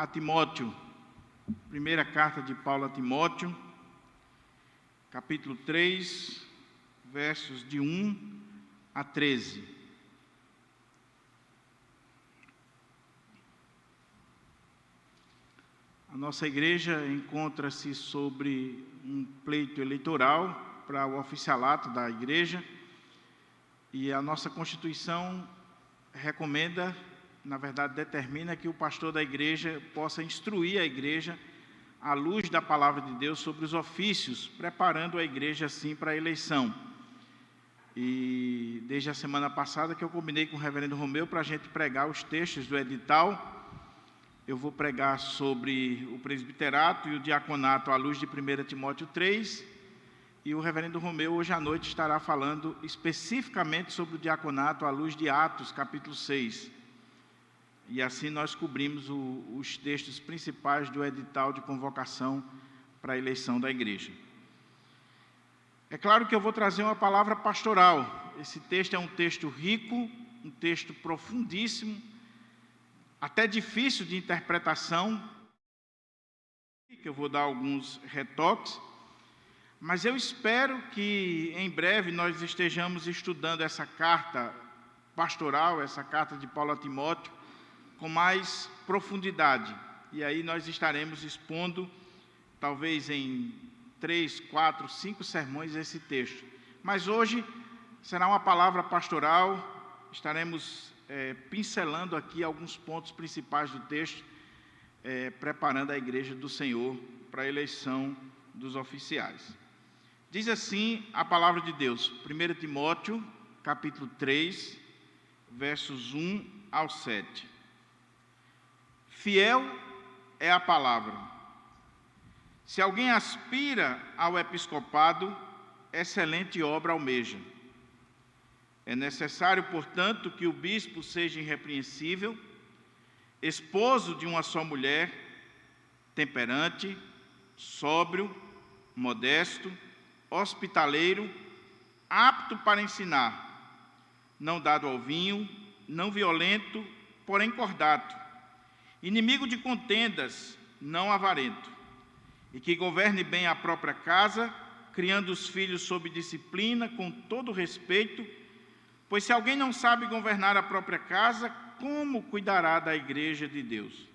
a Timóteo, primeira carta de Paulo a Timóteo, capítulo 3, versos de 1 a 13. A nossa igreja encontra-se sobre um pleito eleitoral para o oficialato da igreja e a nossa Constituição recomenda, na verdade determina, que o pastor da igreja possa instruir a igreja à luz da palavra de Deus sobre os ofícios, preparando a igreja assim para a eleição. E desde a semana passada que eu combinei com o reverendo Romeu para a gente pregar os textos do edital. Eu vou pregar sobre o presbiterato e o diaconato à luz de 1 Timóteo 3, e o reverendo Romeu hoje à noite estará falando especificamente sobre o diaconato à luz de Atos, capítulo 6. E assim nós cobrimos os textos principais do edital de convocação para a eleição da igreja. É claro que eu vou trazer uma palavra pastoral. Esse texto é um texto rico, um texto profundíssimo, até difícil de interpretação, que eu vou dar alguns retoques, mas eu espero que em breve nós estejamos estudando essa carta pastoral, essa carta de Paulo a Timóteo, com mais profundidade. E aí nós estaremos expondo, talvez em 3, 4, 5 sermões esse texto. Mas hoje será uma palavra pastoral, estaremos pincelando aqui alguns pontos principais do texto, preparando a igreja do Senhor para a eleição dos oficiais. Diz assim a palavra de Deus, 1 Timóteo, capítulo 3, versos 1 ao 7. Fiel é a palavra. Se alguém aspira ao episcopado, excelente obra almeja. É necessário, portanto, que o bispo seja irrepreensível, esposo de uma só mulher, temperante, sóbrio, modesto, hospitaleiro, apto para ensinar, não dado ao vinho, não violento, porém cordato, inimigo de contendas, não avarento, e que governe bem a própria casa, criando os filhos sob disciplina, com todo respeito, pois se alguém não sabe governar a própria casa, como cuidará da igreja de Deus?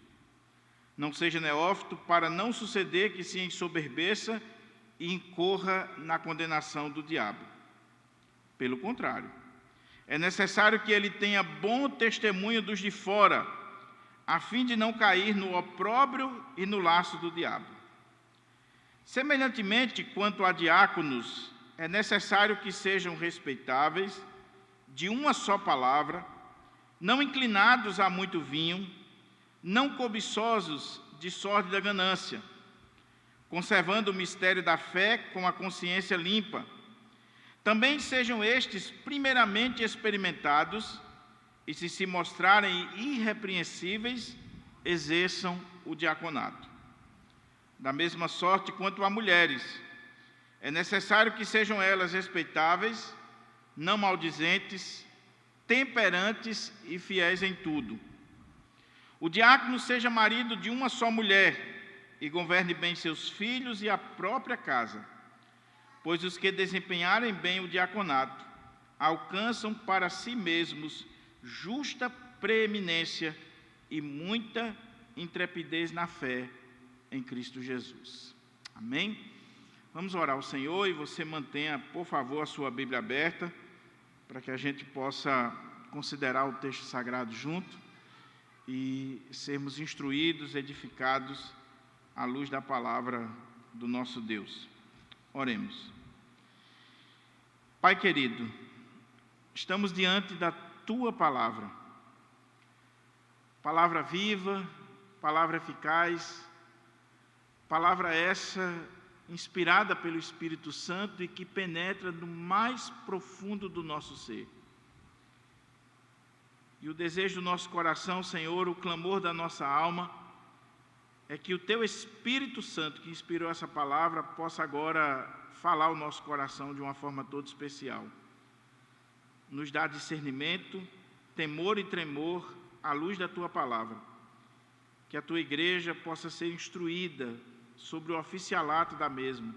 Não seja neófito, para não suceder que se ensoberbeça e incorra na condenação do diabo. Pelo contrário, é necessário que ele tenha bom testemunho dos de fora, a fim de não cair no opróbrio e no laço do diabo. Semelhantemente, quanto a diáconos, é necessário que sejam respeitáveis, de uma só palavra, não inclinados a muito vinho, não cobiçosos de sórdida ganância, conservando o mistério da fé com a consciência limpa. Também sejam estes primeiramente experimentados, e se mostrarem irrepreensíveis, exerçam o diaconato. Da mesma sorte quanto a mulheres, é necessário que sejam elas respeitáveis, não maldizentes, temperantes e fiéis em tudo. O diácono seja marido de uma só mulher e governe bem seus filhos e a própria casa, pois os que desempenharem bem o diaconato alcançam para si mesmos justa preeminência e muita intrepidez na fé em Cristo Jesus. Amém? Vamos orar ao Senhor e você mantenha, por favor, a sua Bíblia aberta, para que a gente possa considerar o texto sagrado junto e sermos instruídos, edificados à luz da palavra do nosso Deus. Oremos. Pai querido, estamos diante da Tua palavra, palavra viva, palavra eficaz, palavra essa inspirada pelo Espírito Santo e que penetra no mais profundo do nosso ser. E o desejo do nosso coração, Senhor, o clamor da nossa alma, é que o Teu Espírito Santo, que inspirou essa palavra, possa agora falar ao nosso coração de uma forma toda especial. Nos dá discernimento, temor e tremor à luz da Tua palavra. que a tua igreja possa ser instruída sobre o oficialato da mesma,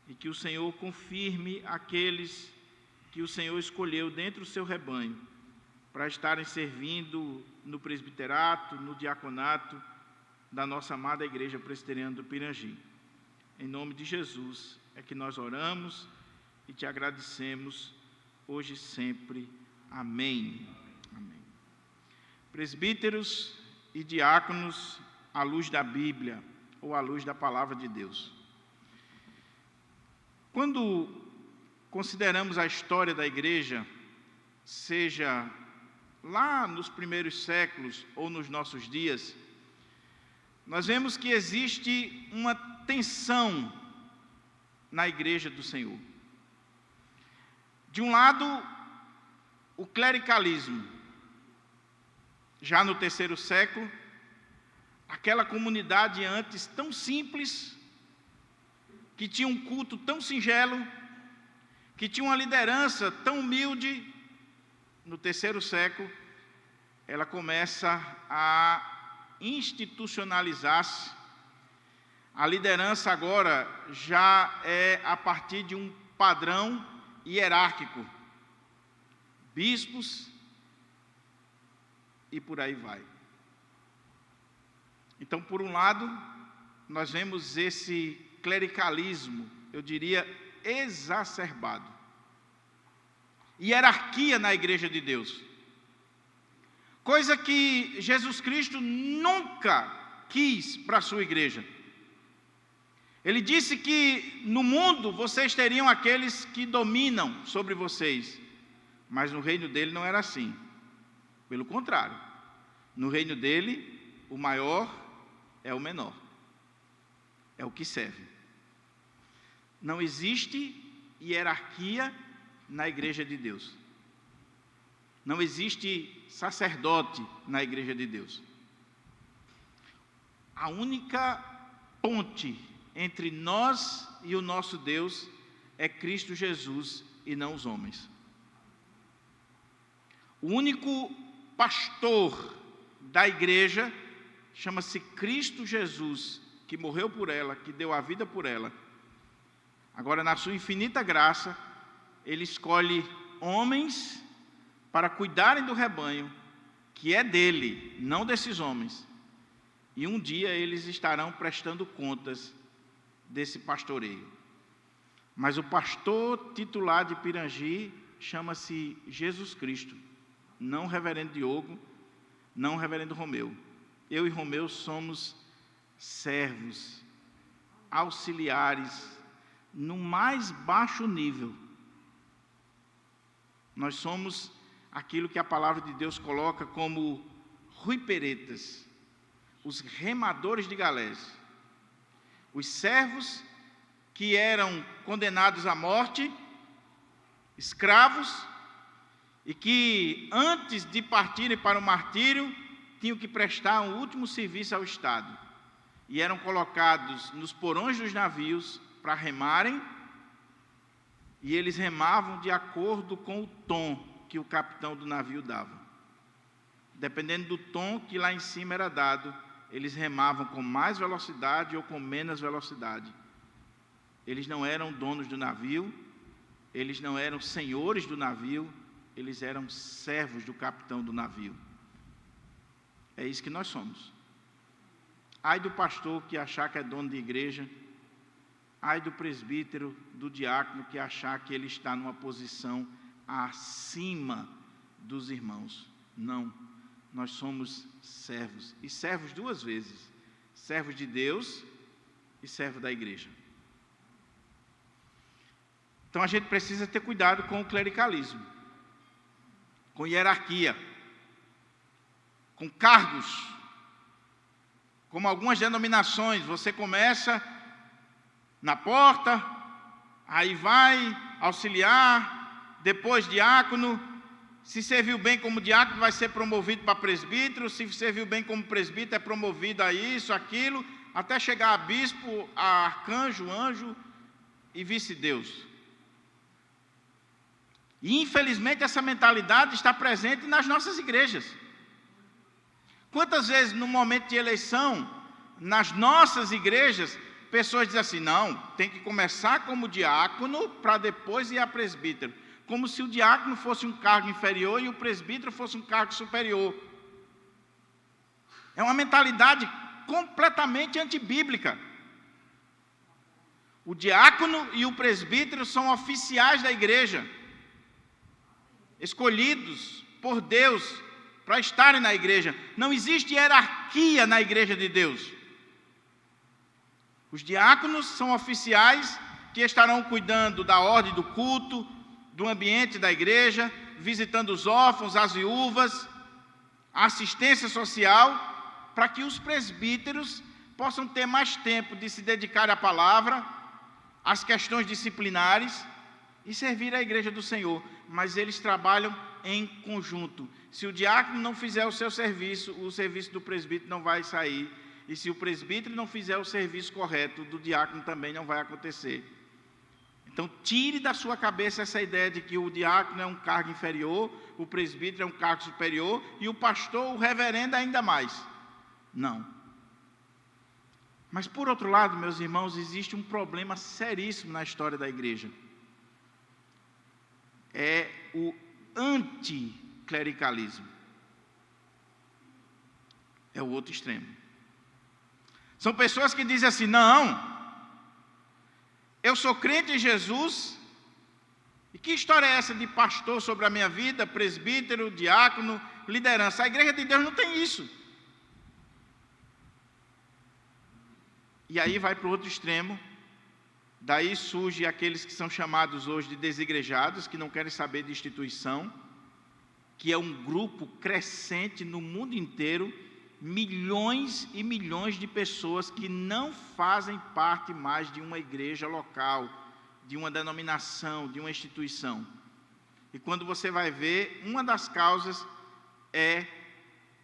e que o Senhor confirme aqueles que o Senhor escolheu dentro do seu rebanho, para estarem servindo no presbiterato, no diaconato da nossa amada Igreja Presbiteriana do Pirangi. Em nome de Jesus é que nós oramos e te agradecemos hoje e sempre. Amém. Amém. Presbíteros e diáconos à luz da Bíblia, ou à luz da Palavra de Deus. Quando consideramos a história da Igreja, seja lá nos primeiros séculos ou nos nossos dias, nós vemos que existe uma tensão na Igreja do Senhor. De um lado, o clericalismo. Já no terceiro século, aquela comunidade antes tão simples, que tinha um culto tão singelo, que tinha uma liderança tão humilde, no terceiro século, ela começa a institucionalizar-se. A liderança agora já é a partir de um padrão hierárquico. Bispos e por aí vai. Então, por um lado, nós vemos esse clericalismo, eu diria, exacerbado. Hierarquia na Igreja de Deus. Coisa que Jesus Cristo nunca quis para a sua igreja. Ele disse que no mundo vocês teriam aqueles que dominam sobre vocês, mas no reino dele não era assim. Pelo contrário, no reino dele, o maior é o menor, é o que serve. Não existe hierarquia na Igreja de Deus. Não existe sacerdote na Igreja de Deus. A única ponte entre nós e o nosso Deus é Cristo Jesus e não os homens. O único pastor da igreja chama-se Cristo Jesus, que morreu por ela, que deu a vida por ela. Agora, na sua infinita graça, ele escolhe homens para cuidarem do rebanho, que é dele, não desses homens. E um dia eles estarão prestando contas desse pastoreio. Mas o pastor titular de Pirangi chama-se Jesus Cristo, não o reverendo Diogo, não o reverendo Romeu. Eu e Romeu somos servos, auxiliares, no mais baixo nível. Nós somos aquilo que a palavra de Deus coloca como ruiperetas, os remadores de galés, os servos que eram condenados à morte, escravos, e que antes de partirem para o martírio, tinham que prestar um último serviço ao Estado, e eram colocados nos porões dos navios para remarem, e eles remavam de acordo com o tom que o capitão do navio dava. Dependendo do tom que lá em cima era dado, eles remavam com mais velocidade ou com menos velocidade. Eles não eram donos do navio, eles não eram senhores do navio, eles eram servos do capitão do navio. É isso que nós somos. Ai do pastor que achar que é dono de igreja, ai do presbítero, do diácono que achar que ele está numa posição acima dos irmãos. Não, nós somos servos, e servos duas vezes, servos de Deus e servo da igreja. Então a gente precisa ter cuidado com o clericalismo, com hierarquia, com cargos, como algumas denominações, você começa na porta, aí vai auxiliar, depois diácono, se serviu bem como diácono vai ser promovido para presbítero, se serviu bem como presbítero é promovido a isso, aquilo, até chegar a bispo, a arcanjo, anjo e vice-deus. E infelizmente essa mentalidade está presente nas nossas igrejas. Quantas vezes, no momento de eleição, nas nossas igrejas, pessoas dizem assim: não, tem que começar como diácono para depois ir a presbítero. Como se o diácono fosse um cargo inferior e o presbítero fosse um cargo superior. É uma mentalidade completamente antibíblica. O diácono e o presbítero são oficiais da igreja, escolhidos por Deus para estarem na igreja. Não existe hierarquia na igreja de Deus. Os diáconos são oficiais que estarão cuidando da ordem do culto, do ambiente da igreja, visitando os órfãos, as viúvas, a assistência social, para que os presbíteros possam ter mais tempo de se dedicar à palavra, às questões disciplinares e servir a igreja do Senhor. Mas eles trabalham em conjunto. Se o diácono não fizer o seu serviço, o serviço do presbítero não vai sair. E se o presbítero não fizer o serviço correto, do diácono também não vai acontecer. Então, tire da sua cabeça essa ideia de que o diácono é um cargo inferior, o presbítero é um cargo superior, e o pastor, o reverendo, ainda mais. Não. Mas, por outro lado, meus irmãos, existe um problema seríssimo na história da igreja. É o anticlericalismo. É o outro extremo. São pessoas que dizem assim: não, eu sou crente em Jesus, e que história é essa de pastor sobre a minha vida, presbítero, diácono, liderança? A igreja de Deus não tem isso. E aí vai para o outro extremo. Daí surge aqueles que são chamados hoje de desigrejados, que não querem saber de instituição, que é um grupo crescente no mundo inteiro, milhões e milhões de pessoas que não fazem parte mais de uma igreja local, de uma denominação, de uma instituição. E quando você vai ver, uma das causas é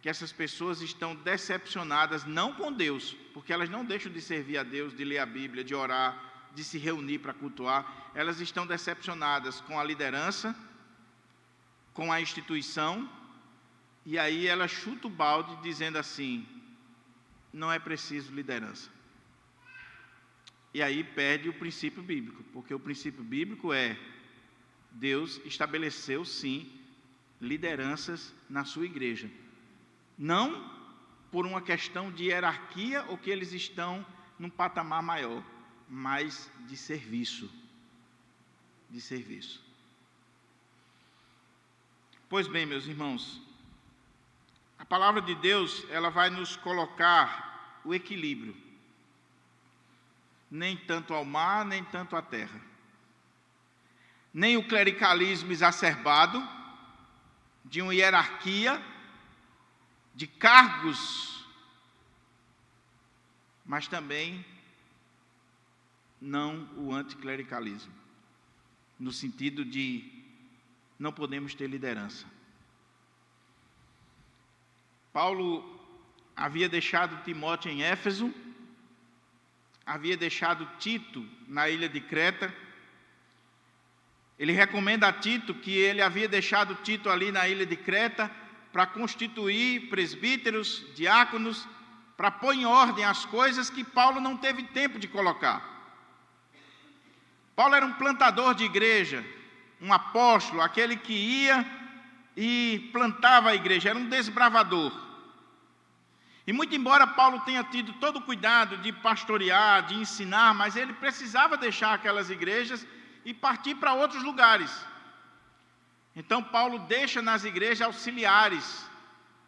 que essas pessoas estão decepcionadas, não com Deus, porque elas não deixam de servir a Deus, de ler a Bíblia, de orar, de se reunir para cultuar. Elas estão decepcionadas com a liderança, com a instituição, e aí ela chuta o balde dizendo assim: não é preciso liderança. E aí perde o princípio bíblico, porque o princípio bíblico é: Deus estabeleceu sim lideranças na sua igreja, não por uma questão de hierarquia ou que eles estão num patamar maior, mas de serviço. De serviço. Pois bem, meus irmãos, a palavra de Deus, ela vai nos colocar o equilíbrio. Nem tanto ao mar, nem tanto à terra. Nem o clericalismo exacerbado, de uma hierarquia, de cargos, mas também não o anticlericalismo, no sentido de não podemos ter liderança. Paulo havia deixado Timóteo em Éfeso, havia deixado Tito na ilha de Creta. Ele recomenda a Tito que ele havia deixado Tito ali na ilha de Creta para constituir presbíteros, diáconos, para pôr em ordem as coisas que Paulo não teve tempo de colocar. Paulo era um plantador de igreja, um apóstolo, aquele que ia e plantava a igreja, era um desbravador. E muito embora Paulo tenha tido todo o cuidado de pastorear, de ensinar, mas ele precisava deixar aquelas igrejas e partir para outros lugares. Então Paulo deixa nas igrejas auxiliares,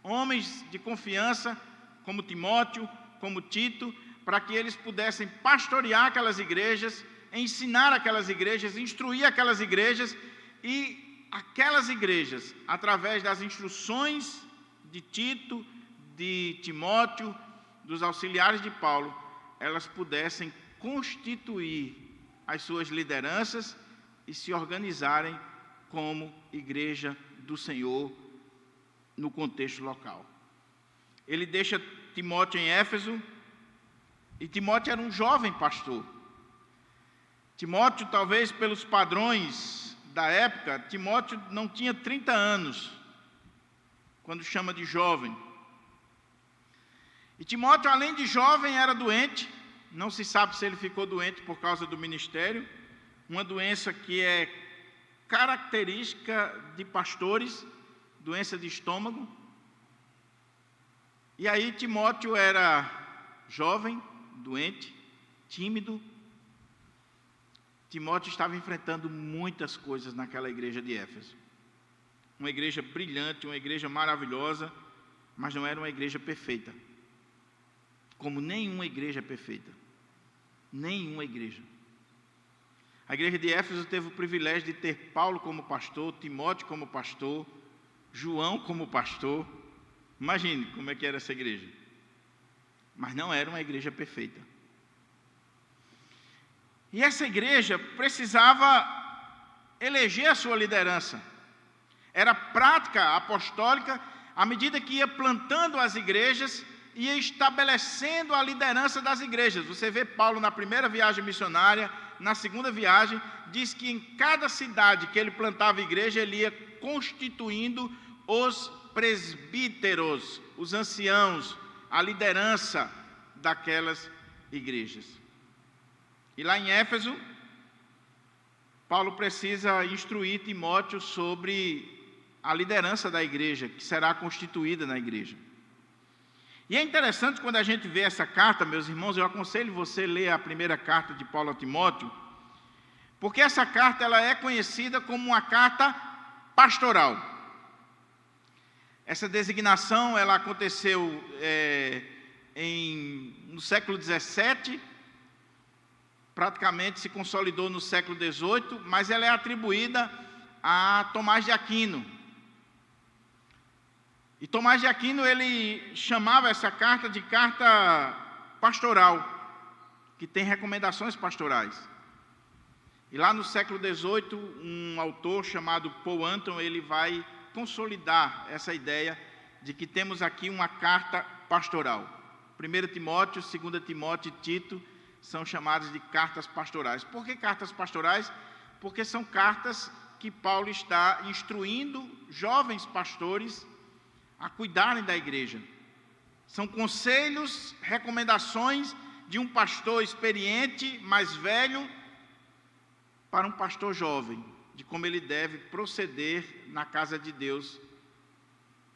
homens de confiança, como Timóteo, como Tito, para que eles pudessem pastorear aquelas igrejas, ensinar aquelas igrejas, instruir aquelas igrejas, e aquelas igrejas, através das instruções de Tito, de Timóteo, dos auxiliares de Paulo, elas pudessem constituir as suas lideranças e se organizarem como igreja do Senhor no contexto local. Ele deixa Timóteo em Éfeso, e Timóteo era um jovem pastor. Timóteo, talvez pelos padrões da época, Timóteo não tinha 30 anos, quando chama de jovem. E Timóteo, além de jovem, era doente. Não se sabe se ele ficou doente por causa do ministério, uma doença que é característica de pastores, doença de estômago. E aí Timóteo era jovem, doente, tímido. Timóteo estava enfrentando muitas coisas naquela igreja de Éfeso. Uma igreja brilhante, uma igreja maravilhosa, mas não era uma igreja perfeita. Como nenhuma igreja é perfeita. Nenhuma igreja. A igreja de Éfeso teve o privilégio de ter Paulo como pastor, Timóteo como pastor, João como pastor. Imagine como é que era essa igreja. Mas não era uma igreja perfeita. E essa igreja precisava eleger a sua liderança. Era prática apostólica, à medida que ia plantando as igrejas, ia estabelecendo a liderança das igrejas. Você vê Paulo na primeira viagem missionária, na segunda viagem, diz que em cada cidade que ele plantava igreja, ele ia constituindo os presbíteros, os anciãos, a liderança daquelas igrejas. E lá em Éfeso, Paulo precisa instruir Timóteo sobre a liderança da igreja, que será constituída na igreja. E é interessante quando a gente vê essa carta, meus irmãos, eu aconselho você a ler a primeira carta de Paulo a Timóteo, porque essa carta ela é conhecida como uma carta pastoral. Essa designação ela aconteceu no século XVII, praticamente se consolidou no século XVIII, mas ela é atribuída a Tomás de Aquino. E Tomás de Aquino, ele chamava essa carta de carta pastoral, que tem recomendações pastorais. E lá no século XVIII, um autor chamado Paul Anton, ele vai consolidar essa ideia de que temos aqui uma carta pastoral. 1 Timóteo, 2 Timóteo e Tito são chamadas de cartas pastorais. Por que cartas pastorais? Porque são cartas que Paulo está instruindo jovens pastores a cuidarem da igreja. São conselhos, recomendações de um pastor experiente, mais velho, para um pastor jovem, de como ele deve proceder na casa de Deus,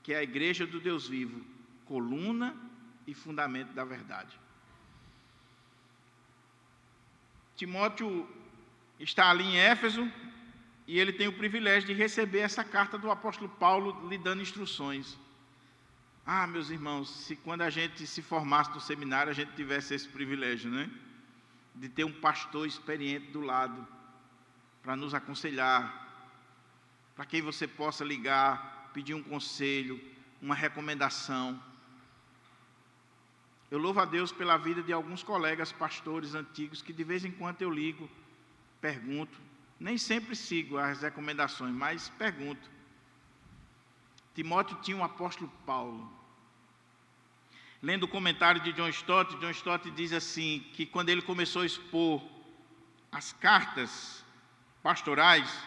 que é a igreja do Deus vivo, coluna e fundamento da verdade. Timóteo está ali em Éfeso, e ele tem o privilégio de receber essa carta do apóstolo Paulo, lhe dando instruções. Ah, meus irmãos, se quando a gente se formasse no seminário, a gente tivesse esse privilégio, né? De ter um pastor experiente do lado, para nos aconselhar, para quem você possa ligar, pedir um conselho, uma recomendação. Eu louvo a Deus pela vida de alguns colegas pastores antigos, que de vez em quando eu ligo, pergunto, nem sempre sigo as recomendações, mas pergunto. Timóteo tinha um apóstolo Paulo. Lendo o comentário de John Stott diz assim, que quando ele começou a expor as cartas pastorais,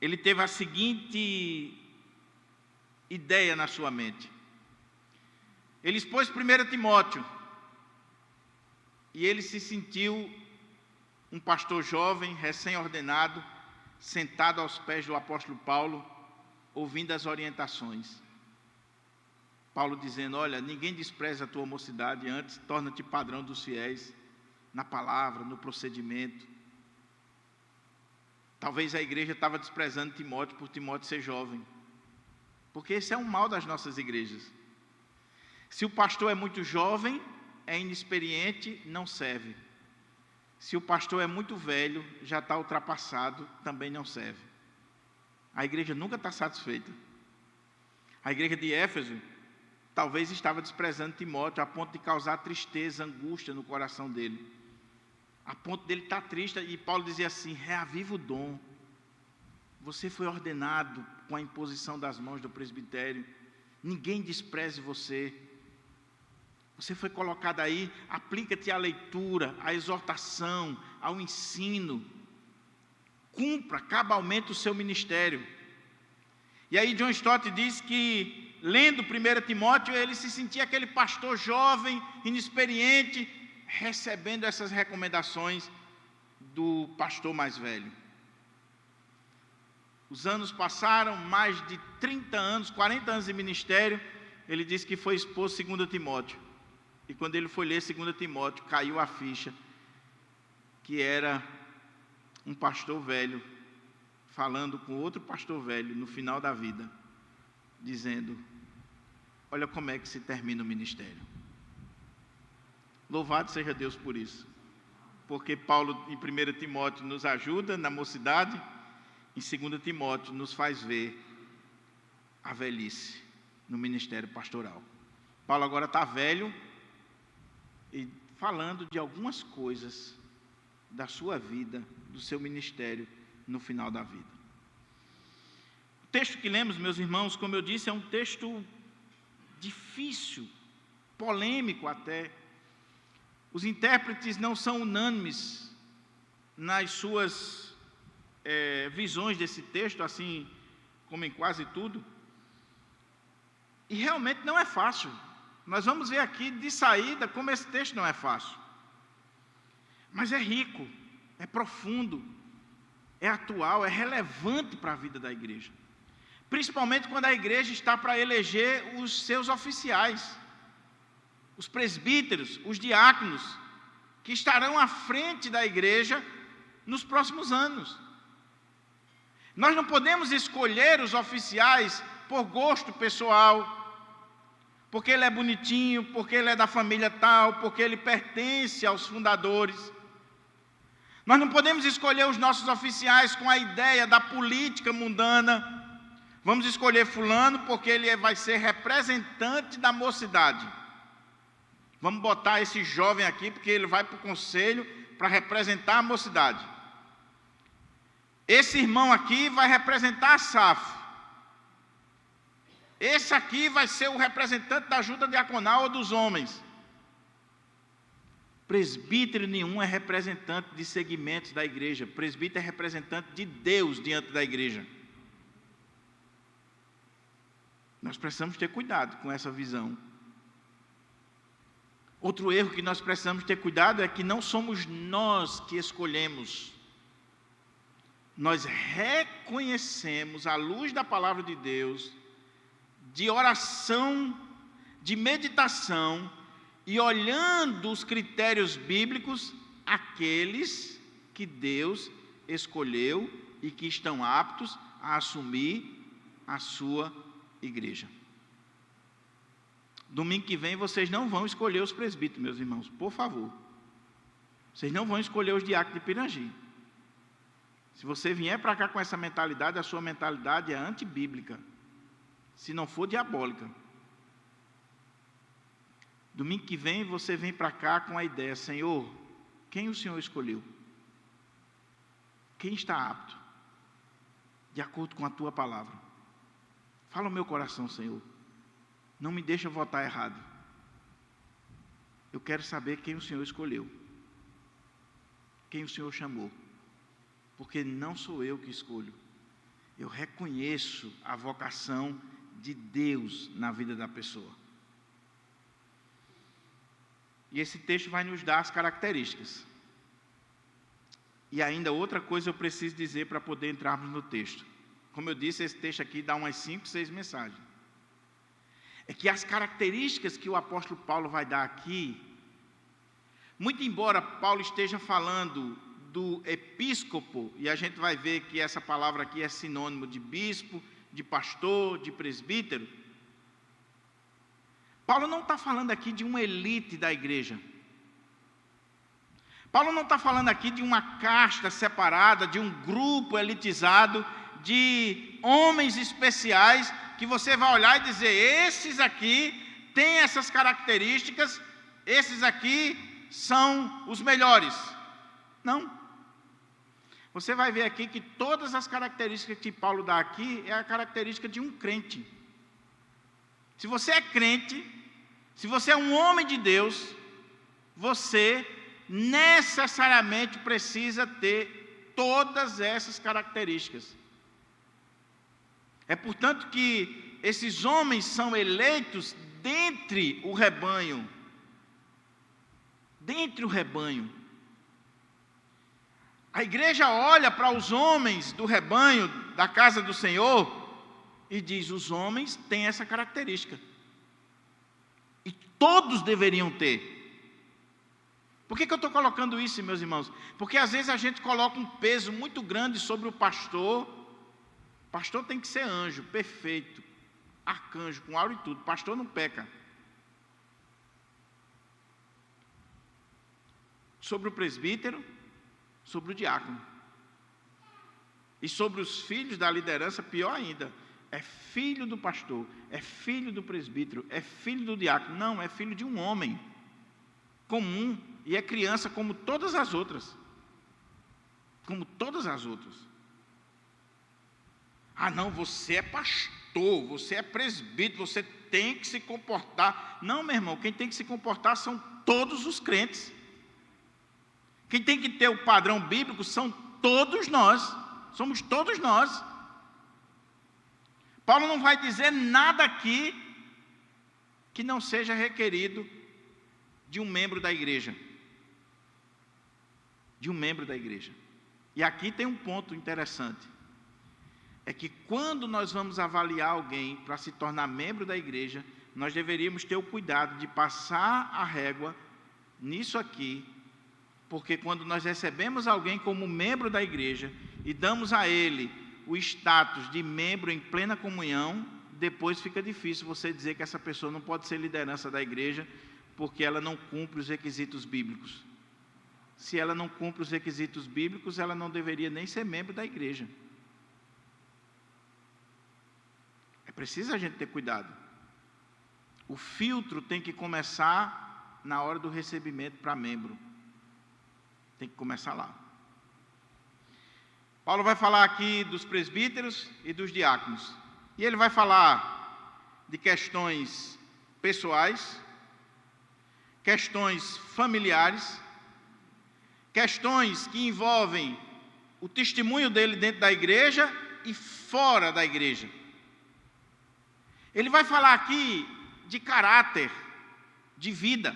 ele teve a seguinte ideia na sua mente. Ele expôs 1 Timóteo, e ele se sentiu um pastor jovem, recém-ordenado, sentado aos pés do apóstolo Paulo, ouvindo as orientações. Paulo dizendo, olha, ninguém despreza a tua mocidade, antes torna-te padrão dos fiéis, na palavra, no procedimento. Talvez a igreja estava desprezando Timóteo por Timóteo ser jovem, porque esse é um mal das nossas igrejas. Se o pastor é muito jovem, é inexperiente, não serve. Se o pastor é muito velho, já está ultrapassado, também não serve. A igreja nunca está satisfeita. A igreja de Éfeso talvez estava desprezando Timóteo a ponto de causar tristeza, angústia no coração dele. A ponto dele estar triste, e Paulo dizia assim, reaviva o dom. Você foi ordenado com a imposição das mãos do presbitério. Ninguém despreze você. Você foi colocado aí, aplica-te à leitura, à exortação, ao ensino. Cumpra cabalmente o seu ministério. E aí John Stott diz que lendo 1 Timóteo, ele se sentia aquele pastor jovem, inexperiente, recebendo essas recomendações do pastor mais velho. Os anos passaram, mais de 30 anos, 40 anos de ministério. Ele disse que foi expor 2 Timóteo. E quando ele foi ler 2 Timóteo, caiu a ficha que era um pastor velho falando com outro pastor velho no final da vida, dizendo: olha como é que se termina o ministério. Louvado seja Deus por isso, porque Paulo em 1 Timóteo nos ajuda na mocidade, em 2 Timóteo nos faz ver a velhice no ministério pastoral. Paulo agora está velho e falando de algumas coisas da sua vida, do seu ministério no final da vida. O texto que lemos, meus irmãos, como eu disse, é um texto difícil, polêmico até. Os intérpretes não são unânimes nas suas visões desse texto, assim como em quase tudo. E realmente não é fácil. Nós vamos ver aqui de saída como esse texto não é fácil. Mas é rico, é profundo, é atual, é relevante para a vida da igreja. Principalmente quando a igreja está para eleger os seus oficiais, os presbíteros, os diáconos, que estarão à frente da igreja nos próximos anos. Nós não podemos escolher os oficiais por gosto pessoal, porque ele é bonitinho, porque ele é da família tal, porque ele pertence aos fundadores. Nós não podemos escolher os nossos oficiais com a ideia da política mundana. Vamos escolher fulano porque ele vai ser representante da mocidade. Vamos botar esse jovem aqui porque ele vai para o conselho para representar a mocidade. Esse irmão aqui vai representar a SAF. Esse aqui vai ser o representante da ajuda diaconal ou dos homens. Presbítero nenhum é representante de segmentos da igreja. Presbítero é representante de Deus diante da igreja. Nós precisamos ter cuidado com essa visão. Outro erro que nós precisamos ter cuidado é que não somos nós que escolhemos. Nós reconhecemos, à luz da palavra de Deus, de oração, de meditação, e olhando os critérios bíblicos, aqueles que Deus escolheu e que estão aptos a assumir a sua igreja. Domingo que vem vocês não vão escolher os presbíteros, meus irmãos, por favor. Vocês não vão escolher os diáconos de Pirangi. Se você vier para cá com essa mentalidade, a sua mentalidade é antibíblica, se não for diabólica. Domingo que vem você vem para cá com a ideia: Senhor, quem o Senhor escolheu? Quem está apto? De acordo com a tua palavra. Fala o meu coração, Senhor. Não me deixa votar errado. Eu quero saber quem o Senhor escolheu. Quem o Senhor chamou. Porque não sou eu que escolho. Eu reconheço a vocação de Deus na vida da pessoa. E esse texto vai nos dar as características. E ainda outra coisa eu preciso dizer para poder entrarmos no texto. Como eu disse, esse texto aqui dá umas 5, 6 mensagens. É que as características que o apóstolo Paulo vai dar aqui, muito embora Paulo esteja falando do episcopo, e a gente vai ver que essa palavra aqui é sinônimo de bispo, de pastor, de presbítero, Paulo não está falando aqui de uma elite da igreja. Paulo não está falando aqui de uma casta separada, de um grupo elitizado, de homens especiais, que você vai olhar e dizer: esses aqui têm essas características, esses aqui são os melhores. Não. Você vai ver aqui que todas as características que Paulo dá aqui é a característica de um crente. Se você é crente, se você é um homem de Deus, você necessariamente precisa ter todas essas características. É portanto que esses homens são eleitos dentre o rebanho. Dentre o rebanho. A igreja olha para os homens do rebanho, da casa do Senhor, e diz: os homens têm essa característica. E todos deveriam ter. Por que eu estou colocando isso, meus irmãos? Porque às vezes a gente coloca um peso muito grande sobre o pastor. O pastor tem que ser anjo, perfeito, arcanjo, com aura e tudo. O pastor não peca. Sobre o presbítero, sobre o diácono. E sobre os filhos da liderança, pior ainda. É filho do pastor, é filho do presbítero, é filho do diácono. Não, é filho de um homem comum. E é criança como todas as outras. Como todas as outras. Ah, não, você é pastor, você é presbítero, você tem que se comportar. Não, meu irmão, quem tem que se comportar são todos os crentes. Quem tem que ter o padrão bíblico são todos nós. Somos todos nós. Paulo não vai dizer nada aqui que não seja requerido de um membro da igreja. De um membro da igreja. E aqui tem um ponto interessante. É que quando nós vamos avaliar alguém para se tornar membro da igreja, nós deveríamos ter o cuidado de passar a régua nisso aqui, porque quando nós recebemos alguém como membro da igreja e damos a ele o status de membro em plena comunhão, depois fica difícil você dizer que essa pessoa não pode ser liderança da igreja, porque ela não cumpre os requisitos bíblicos. Se ela não cumpre os requisitos bíblicos, ela não deveria nem ser membro da igreja. É preciso a gente ter cuidado. O filtro tem que começar na hora do recebimento para membro. Tem que começar lá. Paulo vai falar aqui dos presbíteros e dos diáconos. E ele vai falar de questões pessoais, questões familiares, questões que envolvem o testemunho dele dentro da igreja e fora da igreja. Ele vai falar aqui de caráter, de vida.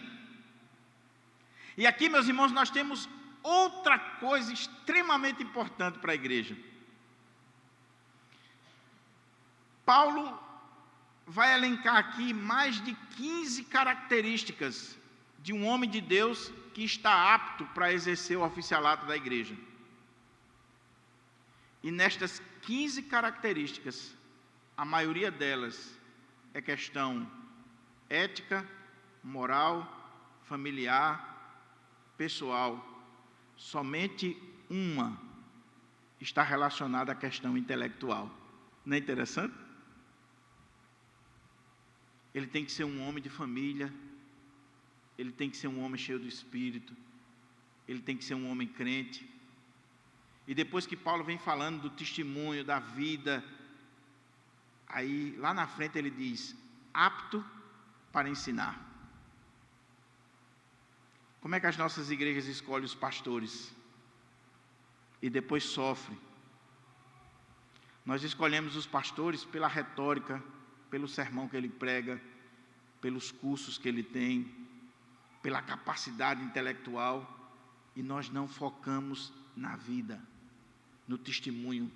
E aqui, meus irmãos, nós temos outra coisa extremamente importante para a igreja. Paulo vai elencar aqui mais de 15 características de um homem de Deus que está apto para exercer o oficialato da igreja. E nestas 15 características, a maioria delas é questão ética, moral, familiar, pessoal. Somente uma está relacionada à questão intelectual. Não é interessante? Ele tem que ser um homem de família, ele tem que ser um homem cheio do Espírito, ele tem que ser um homem crente. E depois que Paulo vem falando do testemunho, da vida, aí lá na frente ele diz: apto para ensinar. Como é que as nossas igrejas escolhem os pastores? E depois sofrem. Nós escolhemos os pastores pela retórica, pelo sermão que ele prega, pelos cursos que ele tem, pela capacidade intelectual, e nós não focamos na vida, no testemunho,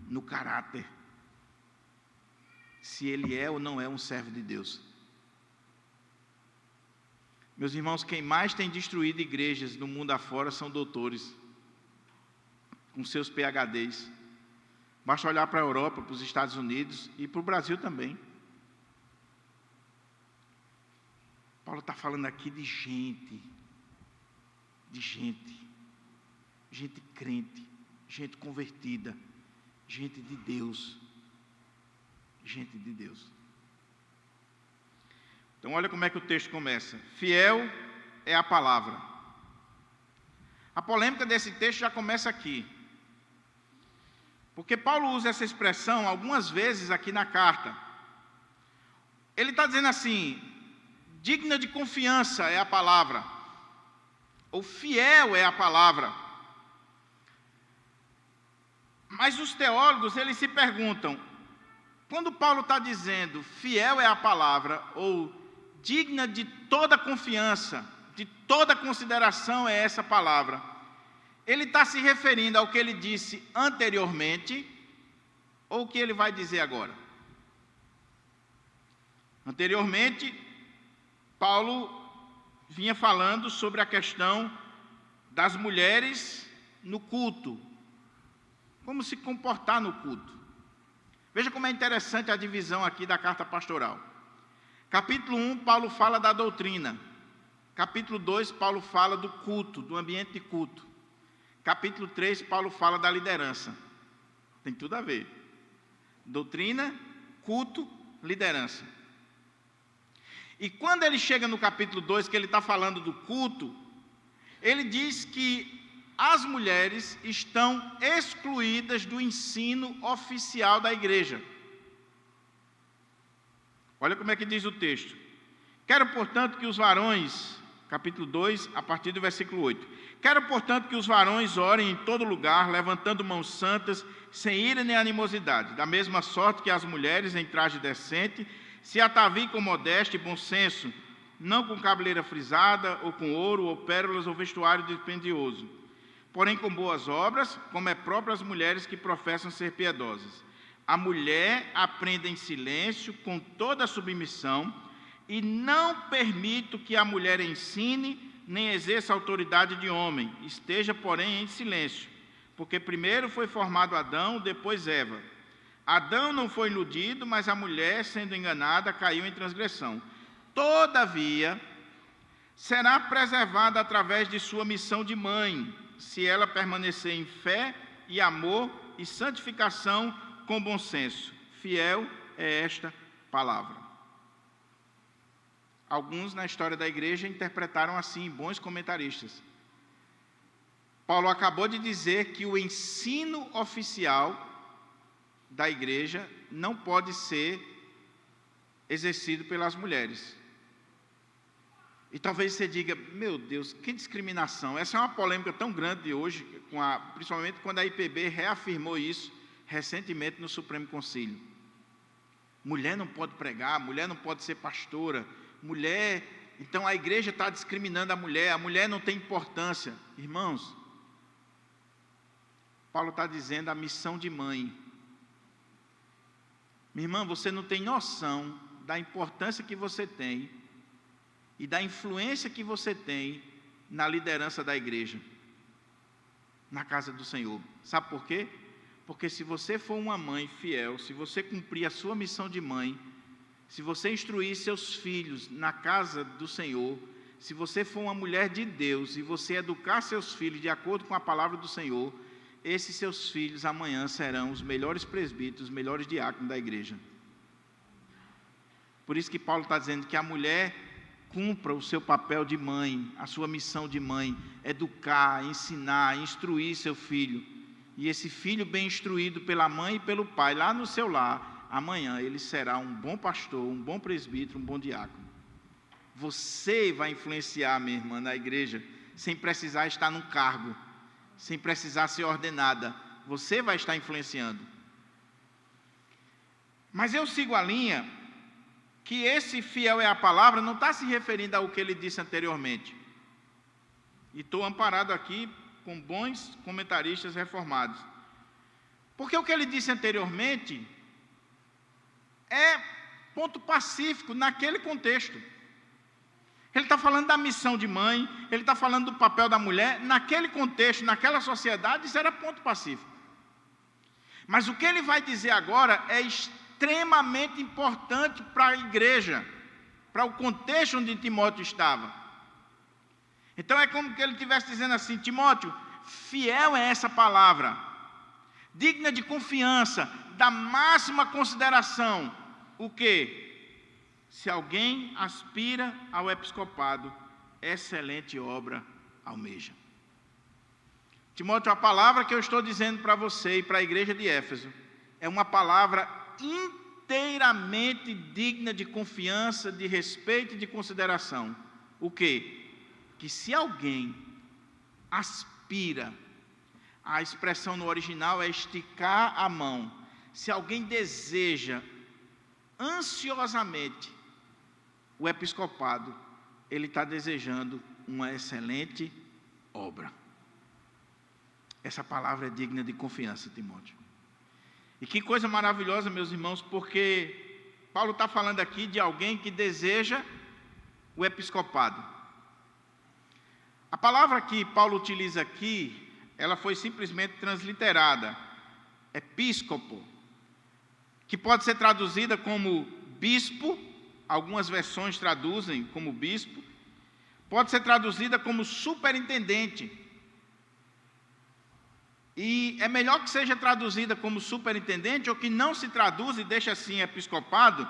no caráter, se ele é ou não é um servo de Deus. Meus irmãos, quem mais tem destruído igrejas no mundo afora são doutores, com seus PhDs. Basta olhar para a Europa, para os Estados Unidos e para o Brasil também. Paulo está falando aqui de gente crente, gente convertida, gente de Deus. Gente de Deus. Então olha como é que o texto começa. Fiel é a palavra. A polêmica desse texto já começa aqui. Porque Paulo usa essa expressão algumas vezes aqui na carta. Ele está dizendo assim: digna de confiança é a palavra, ou fiel é a palavra. Mas os teólogos, eles se perguntam: Quando Paulo está dizendo fiel é a palavra, ou digna de toda confiança, de toda consideração é essa palavra, ele está se referindo ao que ele disse anteriormente, ou o que ele vai dizer agora? Anteriormente, Paulo vinha falando sobre a questão das mulheres no culto, como se comportar no culto. Veja como é interessante a divisão aqui da carta pastoral. Capítulo 1, Paulo fala da doutrina. Capítulo 2, Paulo fala do culto, do ambiente de culto. Capítulo 3, Paulo fala da liderança. Tem tudo a ver. Doutrina, culto, liderança. E quando ele chega no capítulo 2, que ele está falando do culto, ele diz que as mulheres estão excluídas do ensino oficial da igreja. Olha como é que diz o texto. Quero, portanto, que os varões, capítulo 2, a partir do versículo 8. Quero, portanto, que os varões orem em todo lugar, levantando mãos santas, sem ira nem animosidade, da mesma sorte que as mulheres, em traje decente, se ataviem com modéstia e bom senso, não com cabeleira frisada, ou com ouro, ou pérolas, ou vestuário dispendioso, porém com boas obras, como é próprio às mulheres que professam ser piedosas. A mulher aprenda em silêncio, com toda a submissão, e não permito que a mulher ensine, nem exerça autoridade de homem, esteja, porém, em silêncio, porque primeiro foi formado Adão, depois Eva. Adão não foi iludido, mas a mulher, sendo enganada, caiu em transgressão. Todavia, será preservada através de sua missão de mãe, se ela permanecer em fé e amor e santificação com bom senso. Fiel é esta palavra. Alguns na história da igreja interpretaram assim, bons comentaristas. Paulo acabou de dizer que o ensino oficial da igreja não pode ser exercido pelas mulheres. E talvez você diga, meu Deus, que discriminação. Essa é uma polêmica tão grande hoje, principalmente quando a IPB reafirmou isso recentemente no Supremo Concílio. Mulher não pode pregar, mulher não pode ser pastora, mulher... Então a igreja está discriminando a mulher não tem importância. Irmãos, Paulo está dizendo a missão de mãe. Minha irmã, você não tem noção da importância que você tem e da influência que você tem na liderança da igreja, na casa do Senhor. Sabe por quê? Porque se você for uma mãe fiel, se você cumprir a sua missão de mãe, se você instruir seus filhos na casa do Senhor, se você for uma mulher de Deus e você educar seus filhos de acordo com a palavra do Senhor, esses seus filhos amanhã serão os melhores presbíteros, os melhores diáconos da igreja. Por isso que Paulo está dizendo que a mulher cumpra o seu papel de mãe, a sua missão de mãe, educar, ensinar, instruir seu filho. E esse filho bem instruído pela mãe e pelo pai, lá no seu lar, amanhã ele será um bom pastor, um bom presbítero, um bom diácono. Você vai influenciar, minha irmã, na igreja, sem precisar estar num cargo, sem precisar ser ordenada. Você vai estar influenciando. Mas eu sigo a linha que esse fiel é a palavra não está se referindo ao que ele disse anteriormente. E estou amparado aqui com bons comentaristas reformados. Porque o que ele disse anteriormente é ponto pacífico naquele contexto. Ele está falando da missão de mãe, ele está falando do papel da mulher, naquele contexto, naquela sociedade, isso era ponto pacífico. Mas o que ele vai dizer agora é extremamente importante para a igreja, para o contexto onde Timóteo estava. Então é como que ele estivesse dizendo assim, Timóteo, fiel é essa palavra, digna de confiança, da máxima consideração. O quê? Se alguém aspira ao episcopado, excelente obra almeja. Timóteo, a palavra que eu estou dizendo para você e para a igreja de Éfeso é uma palavra inteiramente digna de confiança, de respeito e de consideração. O quê? Que se alguém aspira, a expressão no original é esticar a mão. Se alguém deseja ansiosamente, o episcopado, ele está desejando uma excelente obra. Essa palavra é digna de confiança, Timóteo. E que coisa maravilhosa, meus irmãos, porque Paulo está falando aqui de alguém que deseja o episcopado. A palavra que Paulo utiliza aqui, ela foi simplesmente transliterada, episcopo, que pode ser traduzida como bispo, algumas versões traduzem como bispo, pode ser traduzida como superintendente. E é melhor que seja traduzida como superintendente ou que não se traduz e deixa assim episcopado,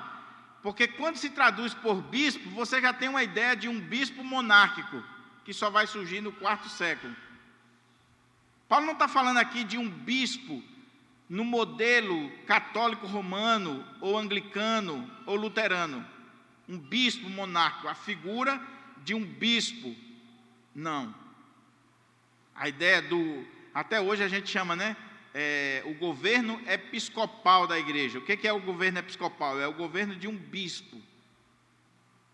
porque quando se traduz por bispo, você já tem uma ideia de um bispo monárquico, que só vai surgir no 4º século. Paulo não está falando aqui de um bispo no modelo católico romano, ou anglicano, ou luterano. Um bispo monárquico, a figura de um bispo. Não. A ideia até hoje a gente chama, o governo episcopal da igreja. O que é o governo episcopal? É o governo de um bispo,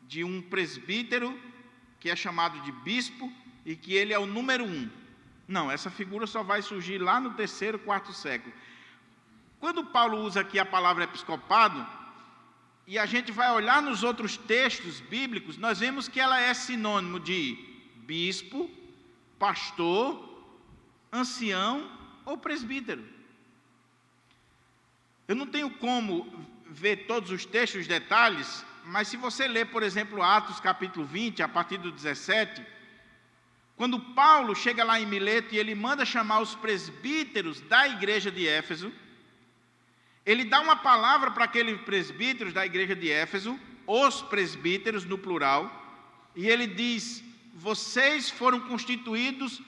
de um presbítero, que é chamado de bispo, e que ele é o número 1. Não, essa figura só vai surgir lá no 3º, 4º século. Quando Paulo usa aqui a palavra episcopado, e a gente vai olhar nos outros textos bíblicos, nós vemos que ela é sinônimo de bispo, pastor, ancião ou presbítero. Eu não tenho como ver todos os textos, os detalhes, mas se você ler, por exemplo, Atos capítulo 20, a partir do 17, quando Paulo chega lá em Mileto e ele manda chamar os presbíteros da igreja de Éfeso, ele dá uma palavra para aqueles presbíteros da igreja de Éfeso, os presbíteros no plural, e ele diz: vocês foram constituídos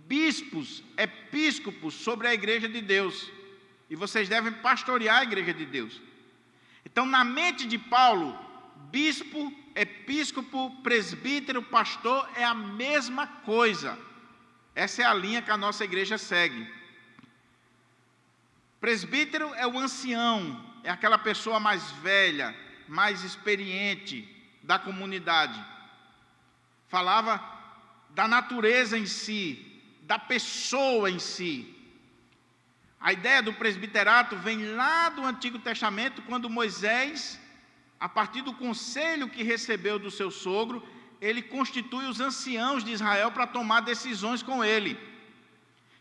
bispos, episcopos sobre a igreja de Deus, e vocês devem pastorear a igreja de Deus. Então, na mente de Paulo, bispo, episcopo, presbítero, pastor é a mesma coisa. Essa é a linha que a nossa igreja segue. Presbítero é o ancião, é aquela pessoa mais velha, mais experiente da comunidade. Falava da natureza em si, da pessoa em si. A ideia do presbiterato vem lá do Antigo Testamento, quando Moisés, a partir do conselho que recebeu do seu sogro, ele constitui os anciãos de Israel para tomar decisões com ele.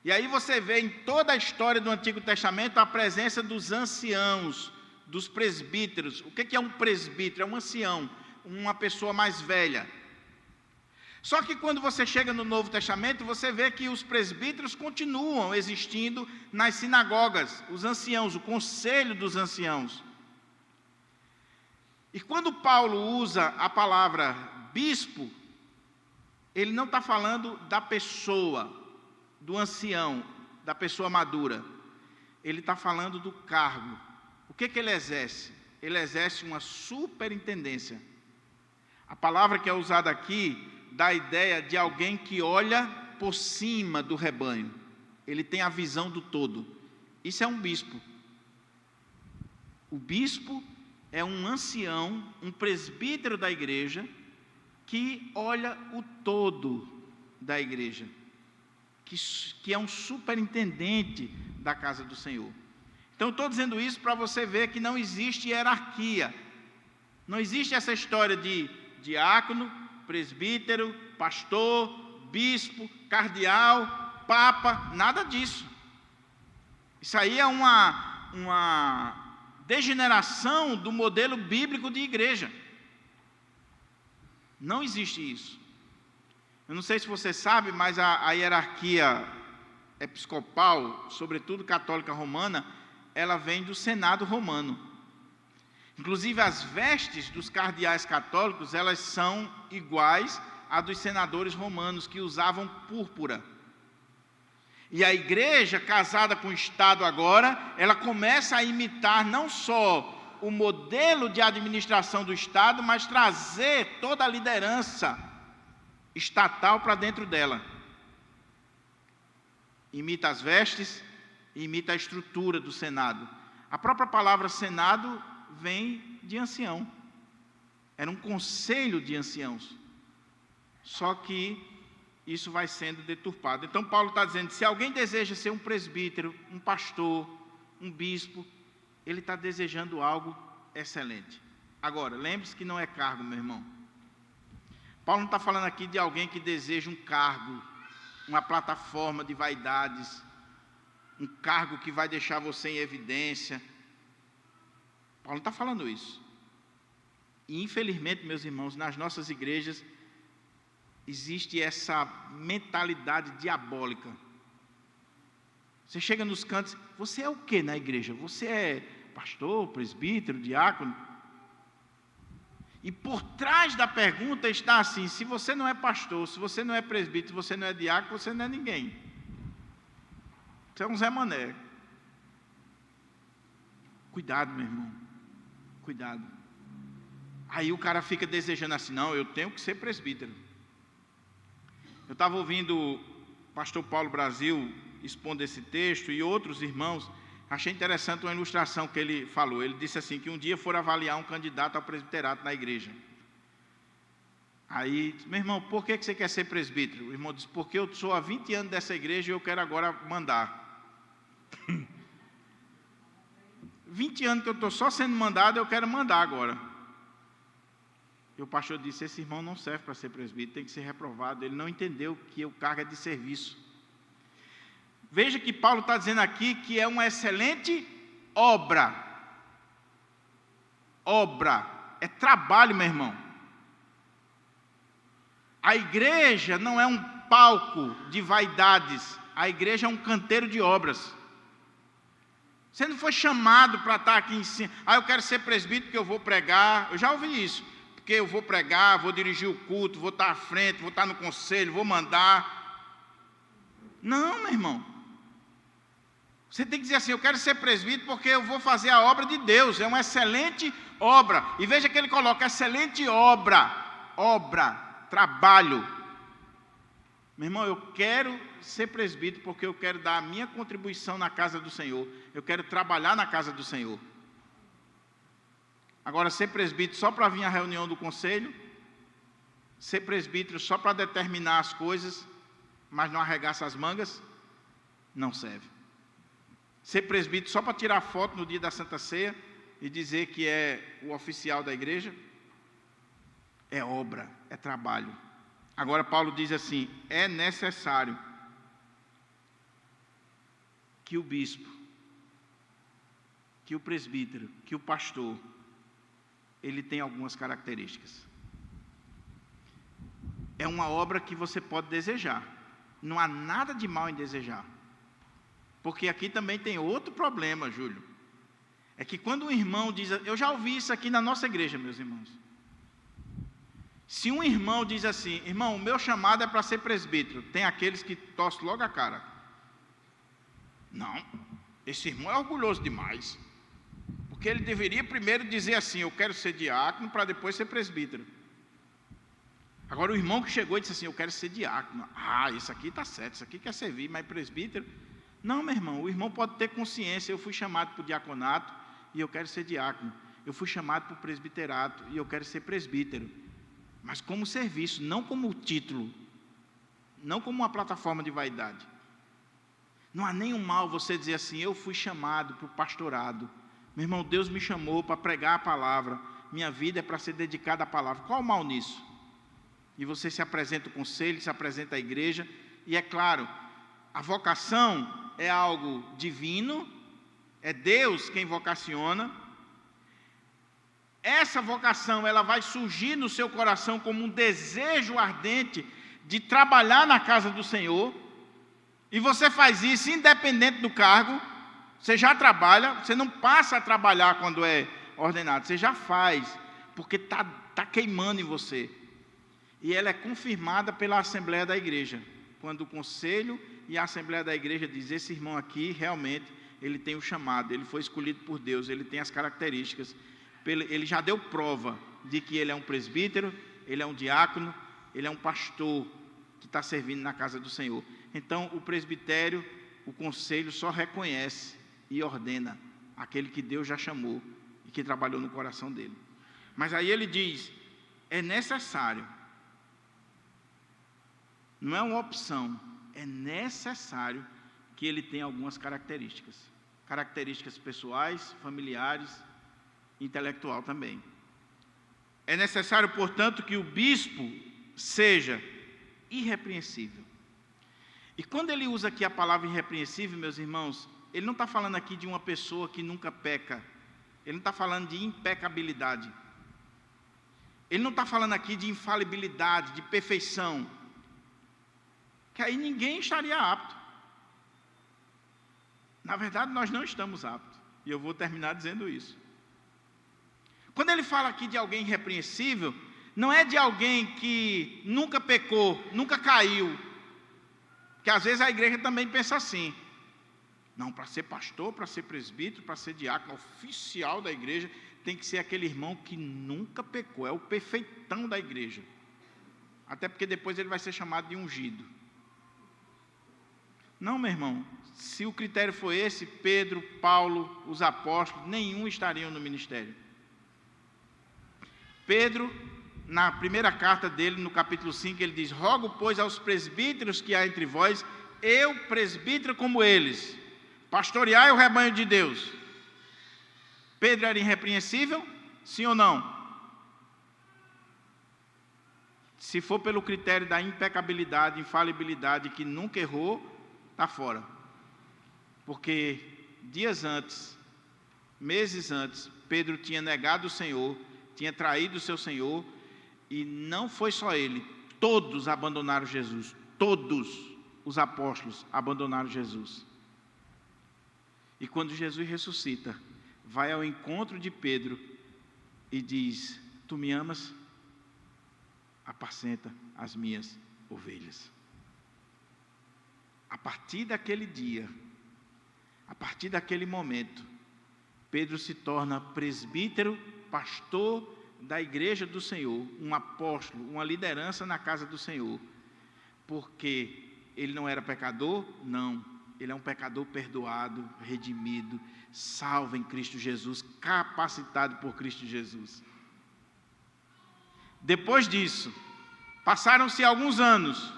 E aí você vê em toda a história do Antigo Testamento a presença dos anciãos, dos presbíteros. O que é um presbítero? É um ancião, uma pessoa mais velha. Só que quando você chega no Novo Testamento, você vê que os presbíteros continuam existindo nas sinagogas, os anciãos, o conselho dos anciãos. E quando Paulo usa a palavra bispo, ele não está falando da pessoa, do ancião, da pessoa madura. Ele está falando do cargo. O que ele exerce? Ele exerce uma superintendência. A palavra que é usada aqui dá a ideia de alguém que olha por cima do rebanho. Ele tem a visão do todo. Isso é um bispo. O bispo é um ancião, um presbítero da igreja, que olha o todo da igreja, que é um superintendente da casa do Senhor. Então, estou dizendo isso para você ver que não existe hierarquia. Não existe essa história de diácono, presbítero, pastor, bispo, cardeal, papa, nada disso. Isso aí é uma degeneração do modelo bíblico de igreja. Não existe isso. Eu não sei se você sabe, mas a hierarquia episcopal, sobretudo católica romana, ela vem do Senado romano. Inclusive as vestes dos cardeais católicos, elas são iguais à dos senadores romanos, que usavam púrpura. E a igreja, casada com o Estado agora, ela começa a imitar não só o modelo de administração do Estado, mas trazer toda a liderança estatal para dentro dela. Imita as vestes, imita a estrutura do Senado. A própria palavra Senado vem de ancião. Era um conselho de anciãos. Só que isso vai sendo deturpado. Então Paulo está dizendo, se alguém deseja ser um presbítero, um pastor, um bispo, ele está desejando algo excelente. Agora, lembre-se que não é cargo, meu irmão. Paulo não está falando aqui de alguém que deseja um cargo, uma plataforma de vaidades, um cargo que vai deixar você em evidência. Paulo não está falando isso. E infelizmente, meus irmãos, nas nossas igrejas, existe essa mentalidade diabólica. Você chega nos cantos, você é o que na igreja? Você é pastor, presbítero, diácono? E por trás da pergunta está assim, se você não é pastor, se você não é presbítero, se você não é diácono, você não é ninguém. Você é um Zé Mané. Cuidado, meu irmão. Cuidado. Aí o cara fica desejando assim, não, eu tenho que ser presbítero. Eu estava ouvindo o pastor Paulo Brasil expondo esse texto e outros irmãos. Achei interessante uma ilustração que ele falou. Ele disse assim, que um dia foram avaliar um candidato ao presbiterato na igreja. Aí, meu irmão, por que você quer ser presbítero? O irmão disse, porque eu sou há 20 anos dessa igreja e eu quero agora mandar. 20 anos que eu estou só sendo mandado, eu quero mandar agora. E o pastor disse, esse irmão não serve para ser presbítero, tem que ser reprovado. Ele não entendeu que o cargo é de serviço. Veja que Paulo está dizendo aqui que é uma excelente obra. Obra, é trabalho, meu irmão. A igreja não é um palco de vaidades, a igreja é um canteiro de obras. Você não foi chamado para estar aqui em cima. Eu quero ser presbítero porque eu vou pregar. Eu já ouvi isso. Porque eu vou pregar, vou dirigir o culto, vou estar à frente, vou estar no conselho, vou mandar. Não, meu irmão. Você tem que dizer assim, eu quero ser presbítero porque eu vou fazer a obra de Deus. É uma excelente obra. E veja que ele coloca, excelente obra. Obra, trabalho. Meu irmão, eu quero ser presbítero porque eu quero dar a minha contribuição na casa do Senhor. Eu quero trabalhar na casa do Senhor. Agora, ser presbítero só para vir à reunião do conselho, ser presbítero só para determinar as coisas, mas não arregaça as mangas, não serve. Ser presbítero só para tirar foto no dia da Santa Ceia e dizer que é o oficial da igreja, é obra, é trabalho. Agora Paulo diz assim, é necessário que o bispo, que o presbítero, que o pastor, ele tem algumas características. É uma obra que você pode desejar. Não há nada de mal em desejar. Porque aqui também tem outro problema, Júlio. É que quando um irmão diz... Eu já ouvi isso aqui na nossa igreja, meus irmãos. Se um irmão diz assim, irmão, o meu chamado é para ser presbítero. Tem aqueles que torcem logo a cara. Não, esse irmão é orgulhoso demais. Porque ele deveria primeiro dizer assim, eu quero ser diácono para depois ser presbítero. Agora o irmão que chegou e disse assim, eu quero ser diácono. Isso aqui está certo, isso aqui quer servir, mas presbítero... Não, meu irmão, o irmão pode ter consciência, eu fui chamado para o diaconato e eu quero ser diácono. Eu fui chamado para o presbiterato e eu quero ser presbítero. Mas como serviço, não como título, não como uma plataforma de vaidade. Não há nenhum mal você dizer assim, eu fui chamado para o pastorado. Meu irmão, Deus me chamou para pregar a palavra, minha vida é para ser dedicada à palavra. Qual o mal nisso? E você se apresenta ao conselho, se apresenta à igreja, e é claro, a vocação é algo divino, é Deus quem vocaciona. Essa vocação, ela vai surgir no seu coração como um desejo ardente de trabalhar na casa do Senhor, e você faz isso independente do cargo, você já trabalha, você não passa a trabalhar quando é ordenado, você já faz, porque está queimando em você. E ela é confirmada pela Assembleia da Igreja, quando o conselho e a Assembleia da Igreja diz, esse irmão aqui, realmente, ele tem o chamado, ele foi escolhido por Deus, ele tem as características, ele já deu prova de que ele é um presbítero, ele é um diácono, ele é um pastor que está servindo na casa do Senhor. Então, o presbitério, o conselho só reconhece e ordena aquele que Deus já chamou e que trabalhou no coração dele. Mas aí ele diz, é necessário, não é uma opção, é necessário que ele tenha algumas características pessoais, familiares, intelectual também. É necessário, portanto, que o bispo seja irrepreensível. E quando ele usa aqui a palavra irrepreensível, meus irmãos, ele não está falando aqui de uma pessoa que nunca peca. Ele não está falando de impecabilidade. Ele não está falando aqui de infalibilidade, de perfeição. Que aí ninguém estaria apto. Na verdade, nós não estamos aptos. E eu vou terminar dizendo isso. Quando ele fala aqui de alguém irrepreensível, não é de alguém que nunca pecou, nunca caiu. Porque às vezes a igreja também pensa assim. Não, para ser pastor, para ser presbítero, para ser diácono oficial da igreja, tem que ser aquele irmão que nunca pecou, é o perfeitão da igreja. Até porque depois ele vai ser chamado de ungido. Não, meu irmão, se o critério for esse, Pedro, Paulo, os apóstolos, nenhum estariam no ministério. Pedro, na primeira carta dele, no capítulo 5, ele diz, rogo, pois, aos presbíteros que há entre vós, eu, presbítero como eles, pastoreai o rebanho de Deus. Pedro era irrepreensível? Sim ou não? Se for pelo critério da impecabilidade, infalibilidade, que nunca errou, está fora. Porque dias antes, meses antes, Pedro tinha negado o Senhor, tinha traído o seu Senhor, e não foi só ele, todos abandonaram Jesus, todos os apóstolos abandonaram Jesus. E quando Jesus ressuscita, vai ao encontro de Pedro e diz, tu me amas? Apacenta as minhas ovelhas. A partir daquele dia, a partir daquele momento, Pedro se torna presbítero, pastor da igreja do Senhor, um apóstolo, uma liderança na casa do Senhor. Porque ele não era pecador? Não. Ele é um pecador perdoado, redimido, salvo em Cristo Jesus, capacitado por Cristo Jesus. Depois disso, passaram-se alguns anos.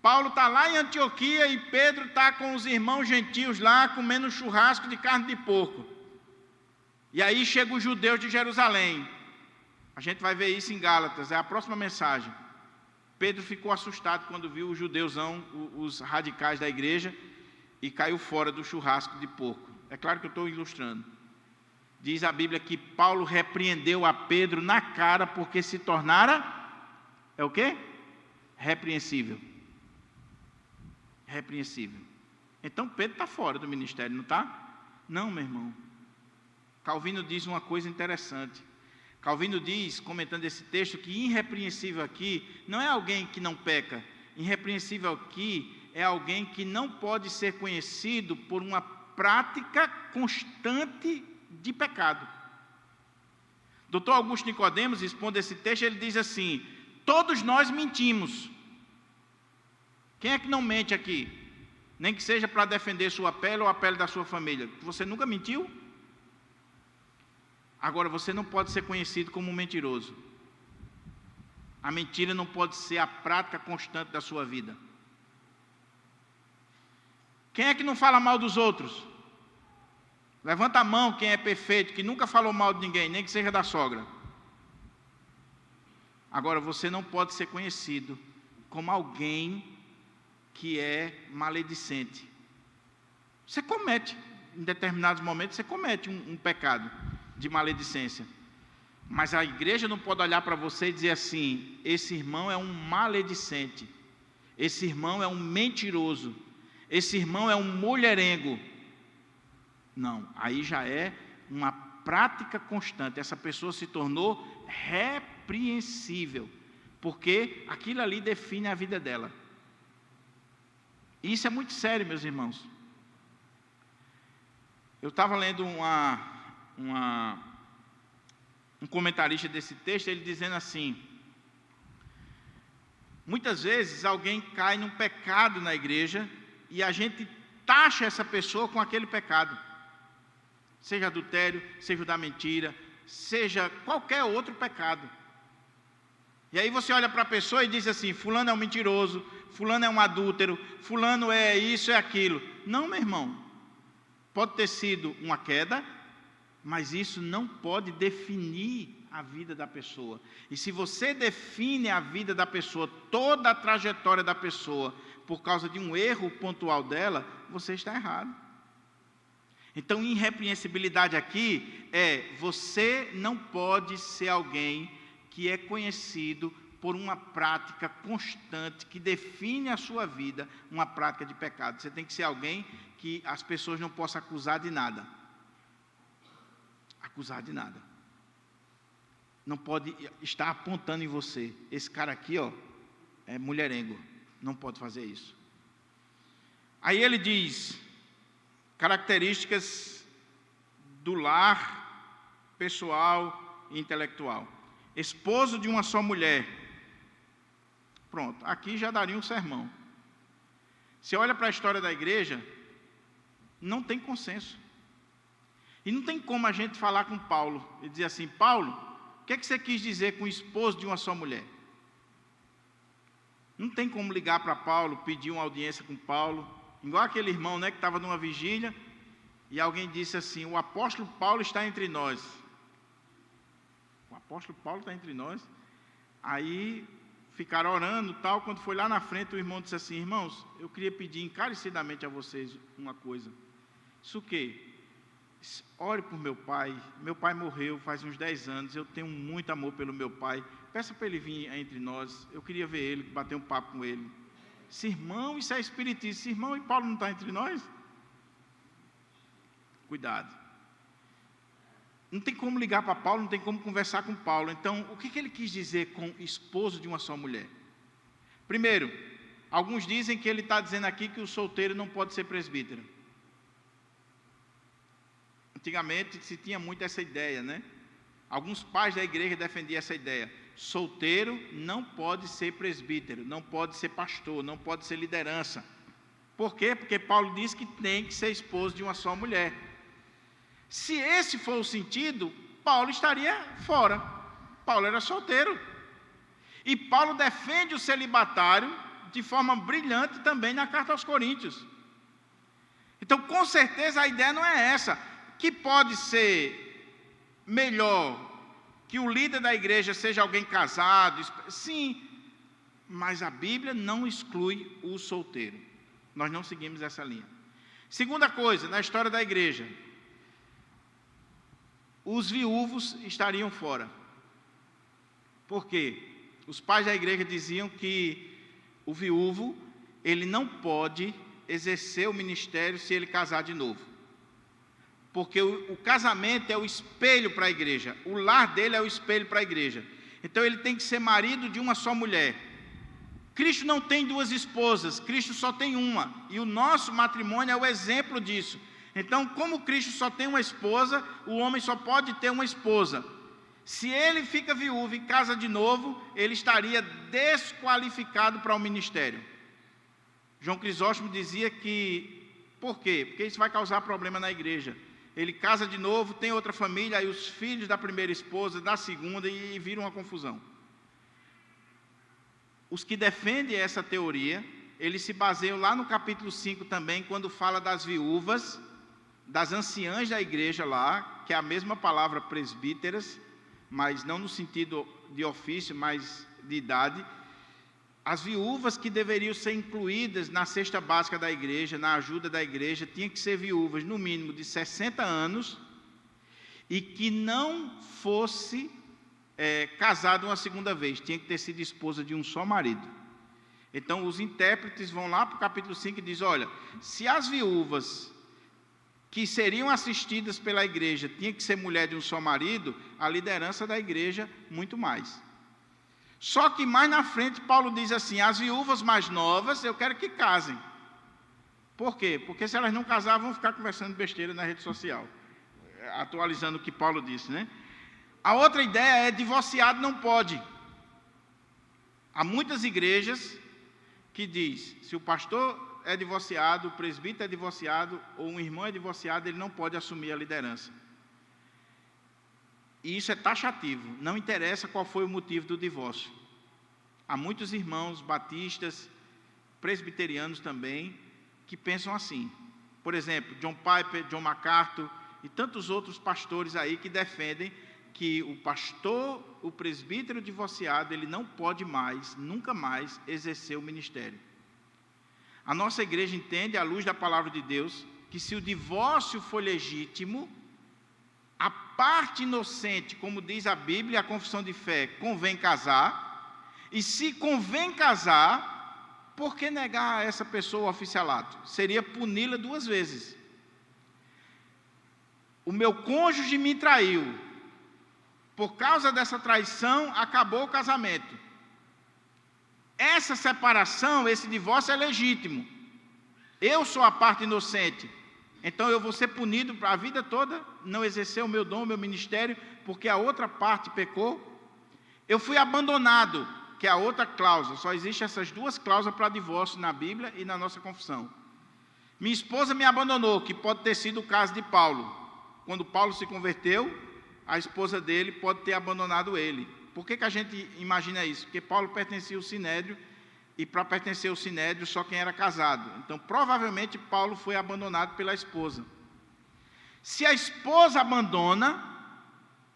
Paulo está lá em Antioquia e Pedro está com os irmãos gentios lá, comendo um churrasco de carne de porco. E aí chegam os judeus de Jerusalém. A gente vai ver isso em Gálatas, é a próxima mensagem. Pedro ficou assustado quando viu os judeusão, os radicais da igreja, e caiu fora do churrasco de porco. É claro que eu estou ilustrando. Diz a Bíblia que Paulo repreendeu a Pedro na cara porque se tornara, é o quê? Repreensível. Repreensível. Então Pedro está fora do ministério, não está? Não, meu irmão. Calvino diz uma coisa interessante. Calvino diz, comentando esse texto, que irrepreensível aqui não é alguém que não peca. Irrepreensível aqui é alguém que não pode ser conhecido por uma prática constante de pecado. Dr. Augusto Nicodemos, expondo esse texto, ele diz assim, todos nós mentimos. Quem é que não mente aqui? Nem que seja para defender sua pele ou a pele da sua família. Você nunca mentiu? Agora, você não pode ser conhecido como um mentiroso. A mentira não pode ser a prática constante da sua vida. Quem é que não fala mal dos outros? Levanta a mão quem é perfeito, que nunca falou mal de ninguém, nem que seja da sogra. Agora, você não pode ser conhecido como alguém que é maledicente. Você comete, em determinados momentos, você comete um pecado de maledicência. Mas a igreja não pode olhar para você e dizer assim, esse irmão é um maledicente, esse irmão é um mentiroso, esse irmão é um mulherengo. Não, aí já é uma prática constante. Essa pessoa se tornou repreensível, porque aquilo ali define a vida dela. E isso é muito sério, meus irmãos. Eu estava lendo um comentarista desse texto, ele dizendo assim, muitas vezes alguém cai num pecado na igreja, e a gente taxa essa pessoa com aquele pecado. seja adultério, seja o da mentira, seja qualquer outro pecado. E aí você olha para a pessoa e diz assim: fulano é um mentiroso, fulano é um adúltero, fulano é isso, é aquilo. Não, meu irmão. Pode ter sido uma queda, mas isso não pode definir a vida da pessoa. E se você define a vida da pessoa, toda a trajetória da pessoa, por causa de um erro pontual dela, você está errado. Então, irrepreensibilidade aqui é: você não pode ser alguém que é conhecido por uma prática constante, que define a sua vida, uma prática de pecado. Você tem que ser alguém que as pessoas não possam acusar de nada. Acusar de nada. Não pode estar apontando em você: esse cara aqui, ó, é mulherengo. Não pode fazer isso. Aí ele diz: características do lar pessoal e intelectual. Esposo de uma só mulher. Pronto, aqui já daria um sermão. Você olha para a história da igreja, não tem consenso. E não tem como a gente falar com Paulo e dizer assim: Paulo, o que é que você quis dizer com esposo de uma só mulher? Não tem como ligar para Paulo, pedir uma audiência com Paulo, igual aquele irmão, né, que estava numa vigília, e alguém disse assim: o apóstolo Paulo está entre nós. O apóstolo Paulo está entre nós. Aí ficaram orando, tal. Quando foi lá na frente, o irmão disse assim: irmãos, eu queria pedir encarecidamente a vocês uma coisa. Isso o quê? Ore por meu pai morreu faz uns 10 anos, eu tenho muito amor pelo meu pai, peça para ele vir entre nós, eu queria ver ele, bater um papo com ele. Esse irmão, isso é espiritismo. Esse irmão, e Paulo não está entre nós? Cuidado. Não tem como ligar para Paulo, não tem como conversar com Paulo. Então, o que ele quis dizer com esposo de uma só mulher? Primeiro, alguns dizem que ele está dizendo aqui que o solteiro não pode ser presbítero. Antigamente se tinha muito essa ideia, né? Alguns pais da igreja defendiam essa ideia: solteiro não pode ser presbítero, não pode ser pastor, não pode ser liderança. Por quê? Porque Paulo diz que tem que ser esposo de uma só mulher. Se esse for o sentido, Paulo estaria fora. Paulo era solteiro. E Paulo defende o celibatário de forma brilhante também na carta aos Coríntios. Então, com certeza, a ideia não é essa. Que pode ser melhor que o líder da igreja seja alguém casado, sim, mas a Bíblia não exclui o solteiro. Nós não seguimos essa linha. Segunda coisa, na história da igreja, os viúvos estariam fora. Por quê? Os pais da igreja diziam que o viúvo, ele não pode exercer o ministério se ele casar de novo. Porque o casamento é o espelho para a igreja, o lar dele é o espelho para a igreja. Então ele tem que ser marido de uma só mulher. Cristo não tem duas esposas, Cristo só tem uma, e o nosso matrimônio é o exemplo disso. Então, como Cristo só tem uma esposa, o homem só pode ter uma esposa. Se ele fica viúvo e casa de novo, ele estaria desqualificado para o ministério. João Crisóstomo dizia que, por quê? Porque isso vai causar problema na igreja. Ele casa de novo, tem outra família, aí os filhos da primeira esposa, da segunda, e vira uma confusão. Os que defendem essa teoria, eles se baseiam lá no capítulo 5 também, quando fala das viúvas, das anciãs da igreja lá, que é a mesma palavra presbíteras, mas não no sentido de ofício, mas de idade. As viúvas que deveriam ser incluídas na cesta básica da igreja, na ajuda da igreja, tinham que ser viúvas no mínimo de 60 anos e que não fosse casada uma segunda vez, tinha que ter sido esposa de um só marido. Então os intérpretes vão lá para o capítulo 5 e dizem: olha, se as viúvas que seriam assistidas pela igreja tinha que ser mulher de um só marido, a liderança da igreja muito mais. Só que mais na frente Paulo diz assim: as viúvas mais novas eu quero que casem. Por quê? Porque se elas não casar, vão ficar conversando besteira na rede social, atualizando o que Paulo disse, né? A outra ideia é: divorciado não pode. Há muitas igrejas que diz: se o pastor é divorciado, o presbítero é divorciado, ou um irmão é divorciado, ele não pode assumir a liderança. E isso é taxativo, não interessa qual foi o motivo do divórcio. Há muitos irmãos batistas, presbiterianos também, que pensam assim. Por exemplo, John Piper, John MacArthur e tantos outros pastores aí que defendem que o pastor, o presbítero divorciado, ele não pode mais, nunca mais, exercer o ministério. A nossa igreja entende, à luz da palavra de Deus, que se o divórcio for legítimo, a parte inocente, como diz a Bíblia, a confissão de fé, convém casar, e se convém casar, por que negar a essa pessoa o oficialato? Seria puni-la 2 vezes. O meu cônjuge me traiu. Por causa dessa traição, acabou o casamento. Essa separação, esse divórcio é legítimo. Eu sou a parte inocente. Então eu vou ser punido para a vida toda, não exercer o meu dom, o meu ministério, porque a outra parte pecou. Eu fui abandonado, que é a outra cláusula. Só existem essas 2 cláusulas para divórcio na Bíblia e na nossa confissão. Minha esposa me abandonou, que pode ter sido o caso de Paulo. Quando Paulo se converteu, a esposa dele pode ter abandonado ele. Por que a gente imagina isso? Porque Paulo pertencia ao Sinédrio, e para pertencer ao Sinédrio só quem era casado. Então, provavelmente, Paulo foi abandonado pela esposa. Se a esposa abandona,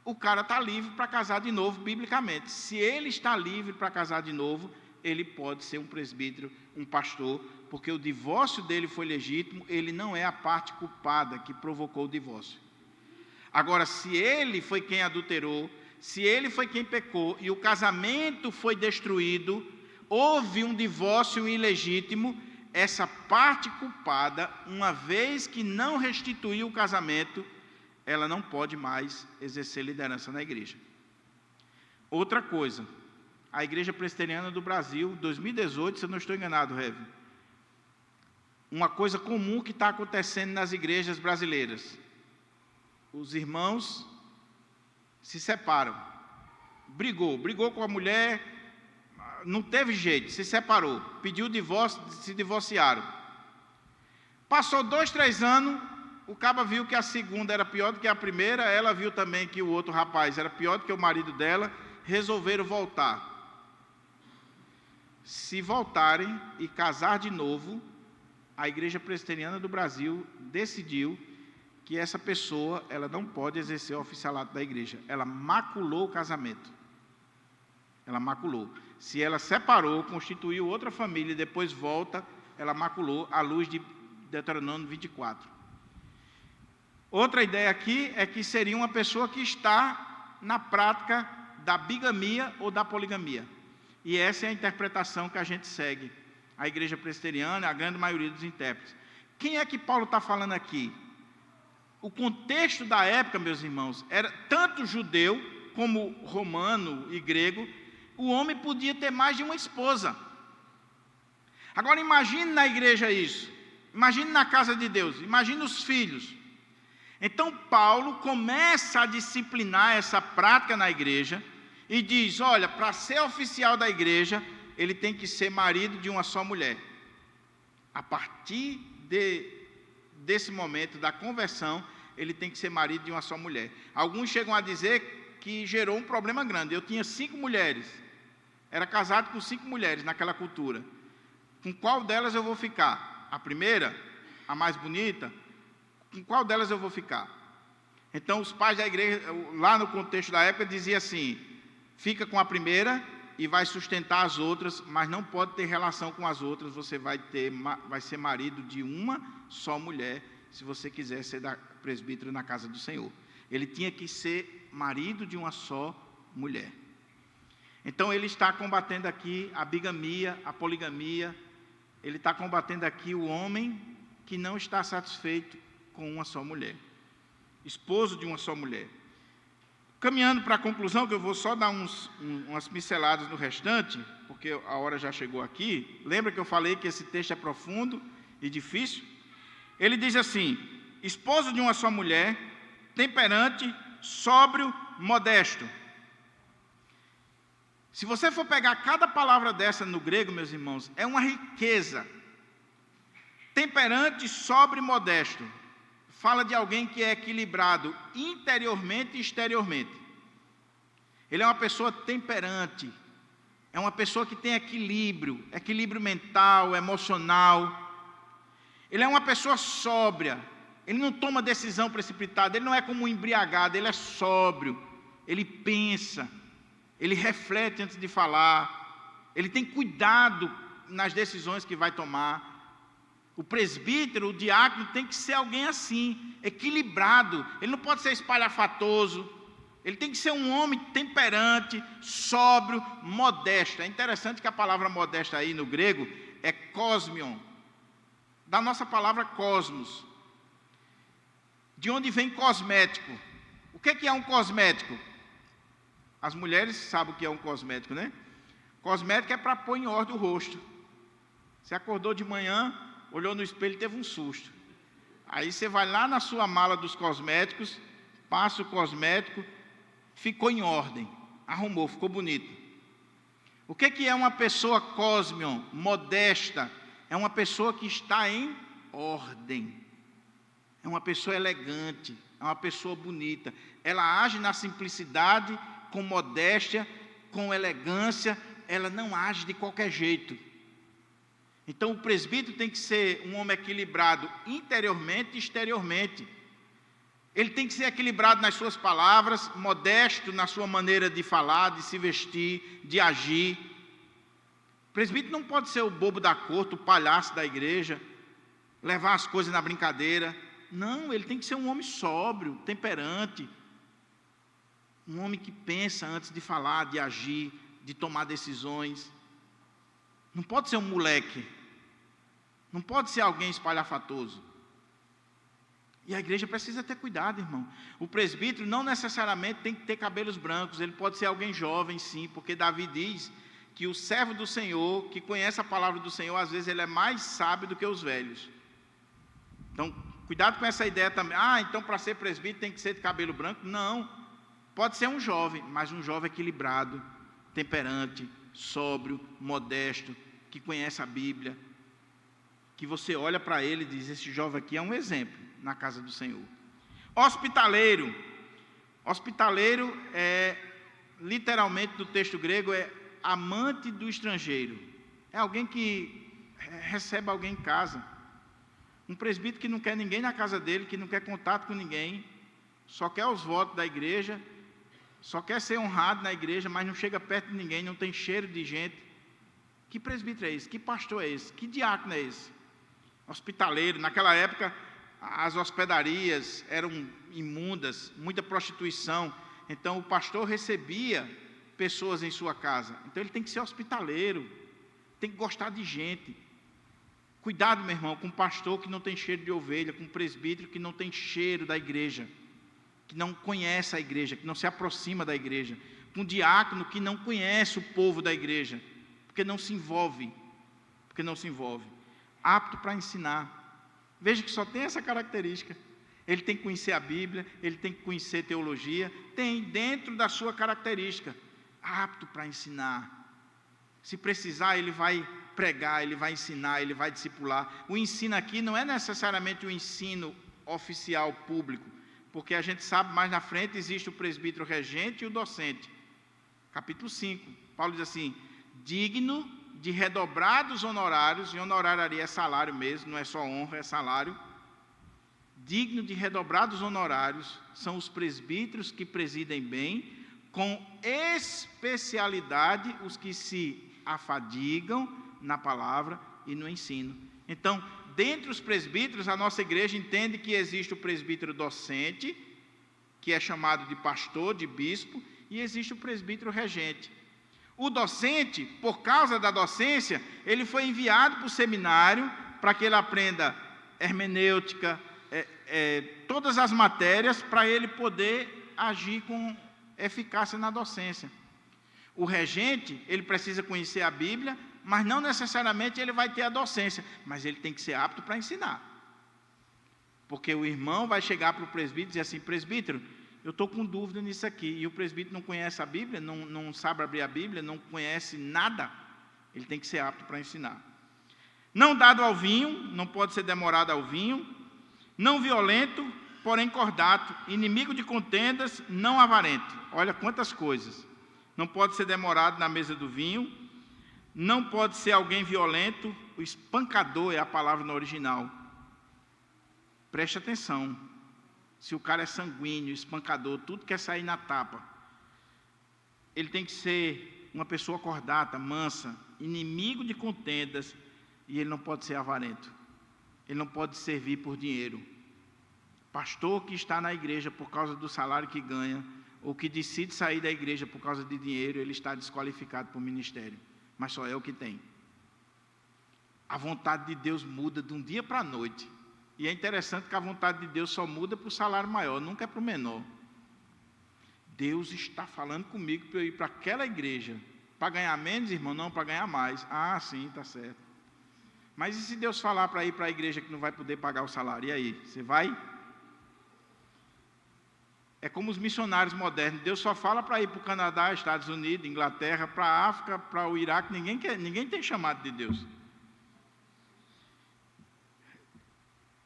o cara está livre para casar de novo, biblicamente. Se ele está livre para casar de novo, ele pode ser um presbítero, um pastor, porque o divórcio dele foi legítimo, ele não é a parte culpada que provocou o divórcio. Agora, se ele foi quem adulterou, se ele foi quem pecou e o casamento foi destruído, houve um divórcio ilegítimo, essa parte culpada, uma vez que não restituiu o casamento, ela não pode mais exercer liderança na igreja. Outra coisa, a Igreja Presbiteriana do Brasil, 2018, se eu não estou enganado, Rev, uma coisa comum que está acontecendo nas igrejas brasileiras. Os irmãos se separam. Brigou com a mulher, não teve jeito, se separou, pediu divórcio, se divorciaram. Passou 2, 3 anos, o caba viu que a segunda era pior do que a primeira, ela viu também que o outro rapaz era pior do que o marido dela, resolveram voltar. Se voltarem e casar de novo, a Igreja Presbiteriana do Brasil decidiu que essa pessoa, ela não pode exercer o oficialato da igreja. Ela maculou o casamento. Ela maculou. Se ela separou, constituiu outra família e depois volta, ela maculou à luz de Deuteronômio 24. Outra ideia aqui é que seria uma pessoa que está na prática da bigamia ou da poligamia. E essa é a interpretação que a gente segue. A Igreja Presbiteriana, a grande maioria dos intérpretes. Quem é que Paulo está falando aqui? O contexto da época, meus irmãos, era tanto judeu como romano e grego, o homem podia ter mais de uma esposa. Agora imagine na igreja isso, imagine na casa de Deus, imagine os filhos. Então Paulo começa a disciplinar essa prática na igreja e diz, olha, para ser oficial da igreja, ele tem que ser marido de uma só mulher. A partir desse momento da conversão, ele tem que ser marido de uma só mulher. Alguns chegam a dizer que gerou um problema grande. Eu tinha 5 mulheres, era casado com 5 mulheres naquela cultura. Com qual delas eu vou ficar? A primeira? A mais bonita? Com qual delas eu vou ficar? Então os pais da igreja, lá no contexto da época, diziam assim, fica com a primeira e vai sustentar as outras, mas não pode ter relação com as outras, você vai ser marido de uma só mulher, se você quiser ser presbítero na casa do Senhor. Ele tinha que ser marido de uma só mulher. Então ele está combatendo aqui a bigamia, a poligamia, ele está combatendo aqui o homem que não está satisfeito com uma só mulher, esposo de uma só mulher. Caminhando para a conclusão, que eu vou só dar umas pinceladas no restante, porque a hora já chegou aqui. Lembra que eu falei que esse texto é profundo e difícil? Ele diz assim, esposo de uma só mulher, temperante, sóbrio, modesto. Se você for pegar cada palavra dessa no grego, meus irmãos, é uma riqueza. Temperante, sóbrio e modesto. Fala de alguém que é equilibrado interiormente e exteriormente. Ele é uma pessoa temperante, é uma pessoa que tem equilíbrio mental, emocional. Ele é uma pessoa sóbria, ele não toma decisão precipitada, ele não é como um embriagado, ele é sóbrio, ele pensa, ele reflete antes de falar, ele tem cuidado nas decisões que vai tomar. O presbítero, o diácono tem que ser alguém assim, equilibrado, ele não pode ser espalhafatoso, ele tem que ser um homem temperante, sóbrio, modesto. É interessante que a palavra modesta aí no grego é cosmion, da nossa palavra cosmos, de onde vem cosmético. O que é um cosmético? As mulheres sabem o que é um cosmético, né? Cosmético é para pôr em ordem o rosto. Você acordou de manhã, olhou no espelho e teve um susto. Aí você vai lá na sua mala dos cosméticos, passa o cosmético, ficou em ordem, arrumou, ficou bonito. O que é uma pessoa cosmion, modesta? É uma pessoa que está em ordem. É uma pessoa elegante, é uma pessoa bonita. Ela age na simplicidade, com modéstia, com elegância. Ela não age de qualquer jeito. Então o presbítero tem que ser um homem equilibrado interiormente e exteriormente. Ele tem que ser equilibrado nas suas palavras, modesto na sua maneira de falar, de se vestir, de agir. O presbítero não pode ser o bobo da corte, o palhaço da igreja, levar as coisas na brincadeira. Não, ele tem que ser um homem sóbrio, temperante. Um homem que pensa antes de falar, de agir, de tomar decisões. Não pode ser um moleque. Não pode ser alguém espalhafatoso. E a igreja precisa ter cuidado, irmão. O presbítero não necessariamente tem que ter cabelos brancos. Ele pode ser alguém jovem, sim. Porque Davi diz que o servo do Senhor, que conhece a palavra do Senhor, às vezes ele é mais sábio do que os velhos. Então, cuidado com essa ideia também. Então para ser presbítero tem que ser de cabelo branco. Não. Pode ser um jovem, mas um jovem equilibrado, temperante, sóbrio, modesto, que conhece a Bíblia, que você olha para ele e diz, esse jovem aqui é um exemplo na casa do Senhor. Hospitaleiro. Hospitaleiro é, literalmente do texto grego, é amante do estrangeiro. É alguém que recebe alguém em casa. Um presbítero que não quer ninguém na casa dele, que não quer contato com ninguém, só quer os votos da igreja, só quer ser honrado na igreja, mas não chega perto de ninguém, não tem cheiro de gente. Que presbítero é esse? Que pastor é esse? Que diácono é esse? Hospitaleiro. Naquela época, as hospedarias eram imundas, muita prostituição. Então, o pastor recebia pessoas em sua casa. Então, ele tem que ser hospitaleiro, tem que gostar de gente. Cuidado, meu irmão, com um pastor que não tem cheiro de ovelha, com um presbítero que não tem cheiro da igreja, que não conhece a igreja, que não se aproxima da igreja, com um diácono que não conhece o povo da igreja, porque não se envolve, apto para ensinar. Veja que só tem essa característica. Ele tem que conhecer a Bíblia, ele tem que conhecer teologia, tem dentro da sua característica, apto para ensinar. Se precisar, ele vai pregar, ele vai ensinar, ele vai discipular. O ensino aqui não é necessariamente o ensino oficial público, porque a gente sabe, mais na frente existe o presbítero regente e o docente. Capítulo 5, Paulo diz assim, digno de redobrados honorários, e honorário ali é salário mesmo, não é só honra, é salário. Digno de redobrados honorários são os presbíteros que presidem bem, com especialidade os que se afadigam na palavra e no ensino. Então, dentre os presbíteros, a nossa igreja entende que existe o presbítero docente, que é chamado de pastor, de bispo, e existe o presbítero regente. O docente, por causa da docência, ele foi enviado para o seminário para que ele aprenda hermenêutica, todas as matérias, para ele poder agir com eficácia na docência. O regente, ele precisa conhecer a Bíblia, mas não necessariamente ele vai ter a docência, mas ele tem que ser apto para ensinar. Porque o irmão vai chegar para o presbítero e dizer assim, presbítero, eu estou com dúvida nisso aqui, e o presbítero não conhece a Bíblia, não sabe abrir a Bíblia, não conhece nada, ele tem que ser apto para ensinar. Não dado ao vinho, não pode ser demorado ao vinho. Não violento, porém cordato. Inimigo de contendas, não avarento. Olha quantas coisas. Não pode ser demorado na mesa do vinho. Não pode ser alguém violento. O espancador é a palavra no original. Preste atenção. Se o cara é sanguíneo, espancador, tudo quer sair na tapa. Ele tem que ser uma pessoa cordata, mansa, inimigo de contendas, e ele não pode ser avarento. Ele não pode servir por dinheiro. Pastor que está na igreja por causa do salário que ganha, ou que decide sair da igreja por causa de dinheiro, ele está desqualificado para o ministério. Mas só é o que tem. A vontade de Deus muda de um dia para a noite. E é interessante que a vontade de Deus só muda para o salário maior, nunca é para o menor. Deus está falando comigo para eu ir para aquela igreja. Para ganhar menos, irmão? Não, para ganhar mais. Ah, sim, está certo. Mas e se Deus falar para ir para a igreja que não vai poder pagar o salário? E aí, você vai? É como os missionários modernos. Deus só fala para ir para o Canadá, Estados Unidos, Inglaterra, para a África, para o Iraque. Ninguém tem chamado de Deus.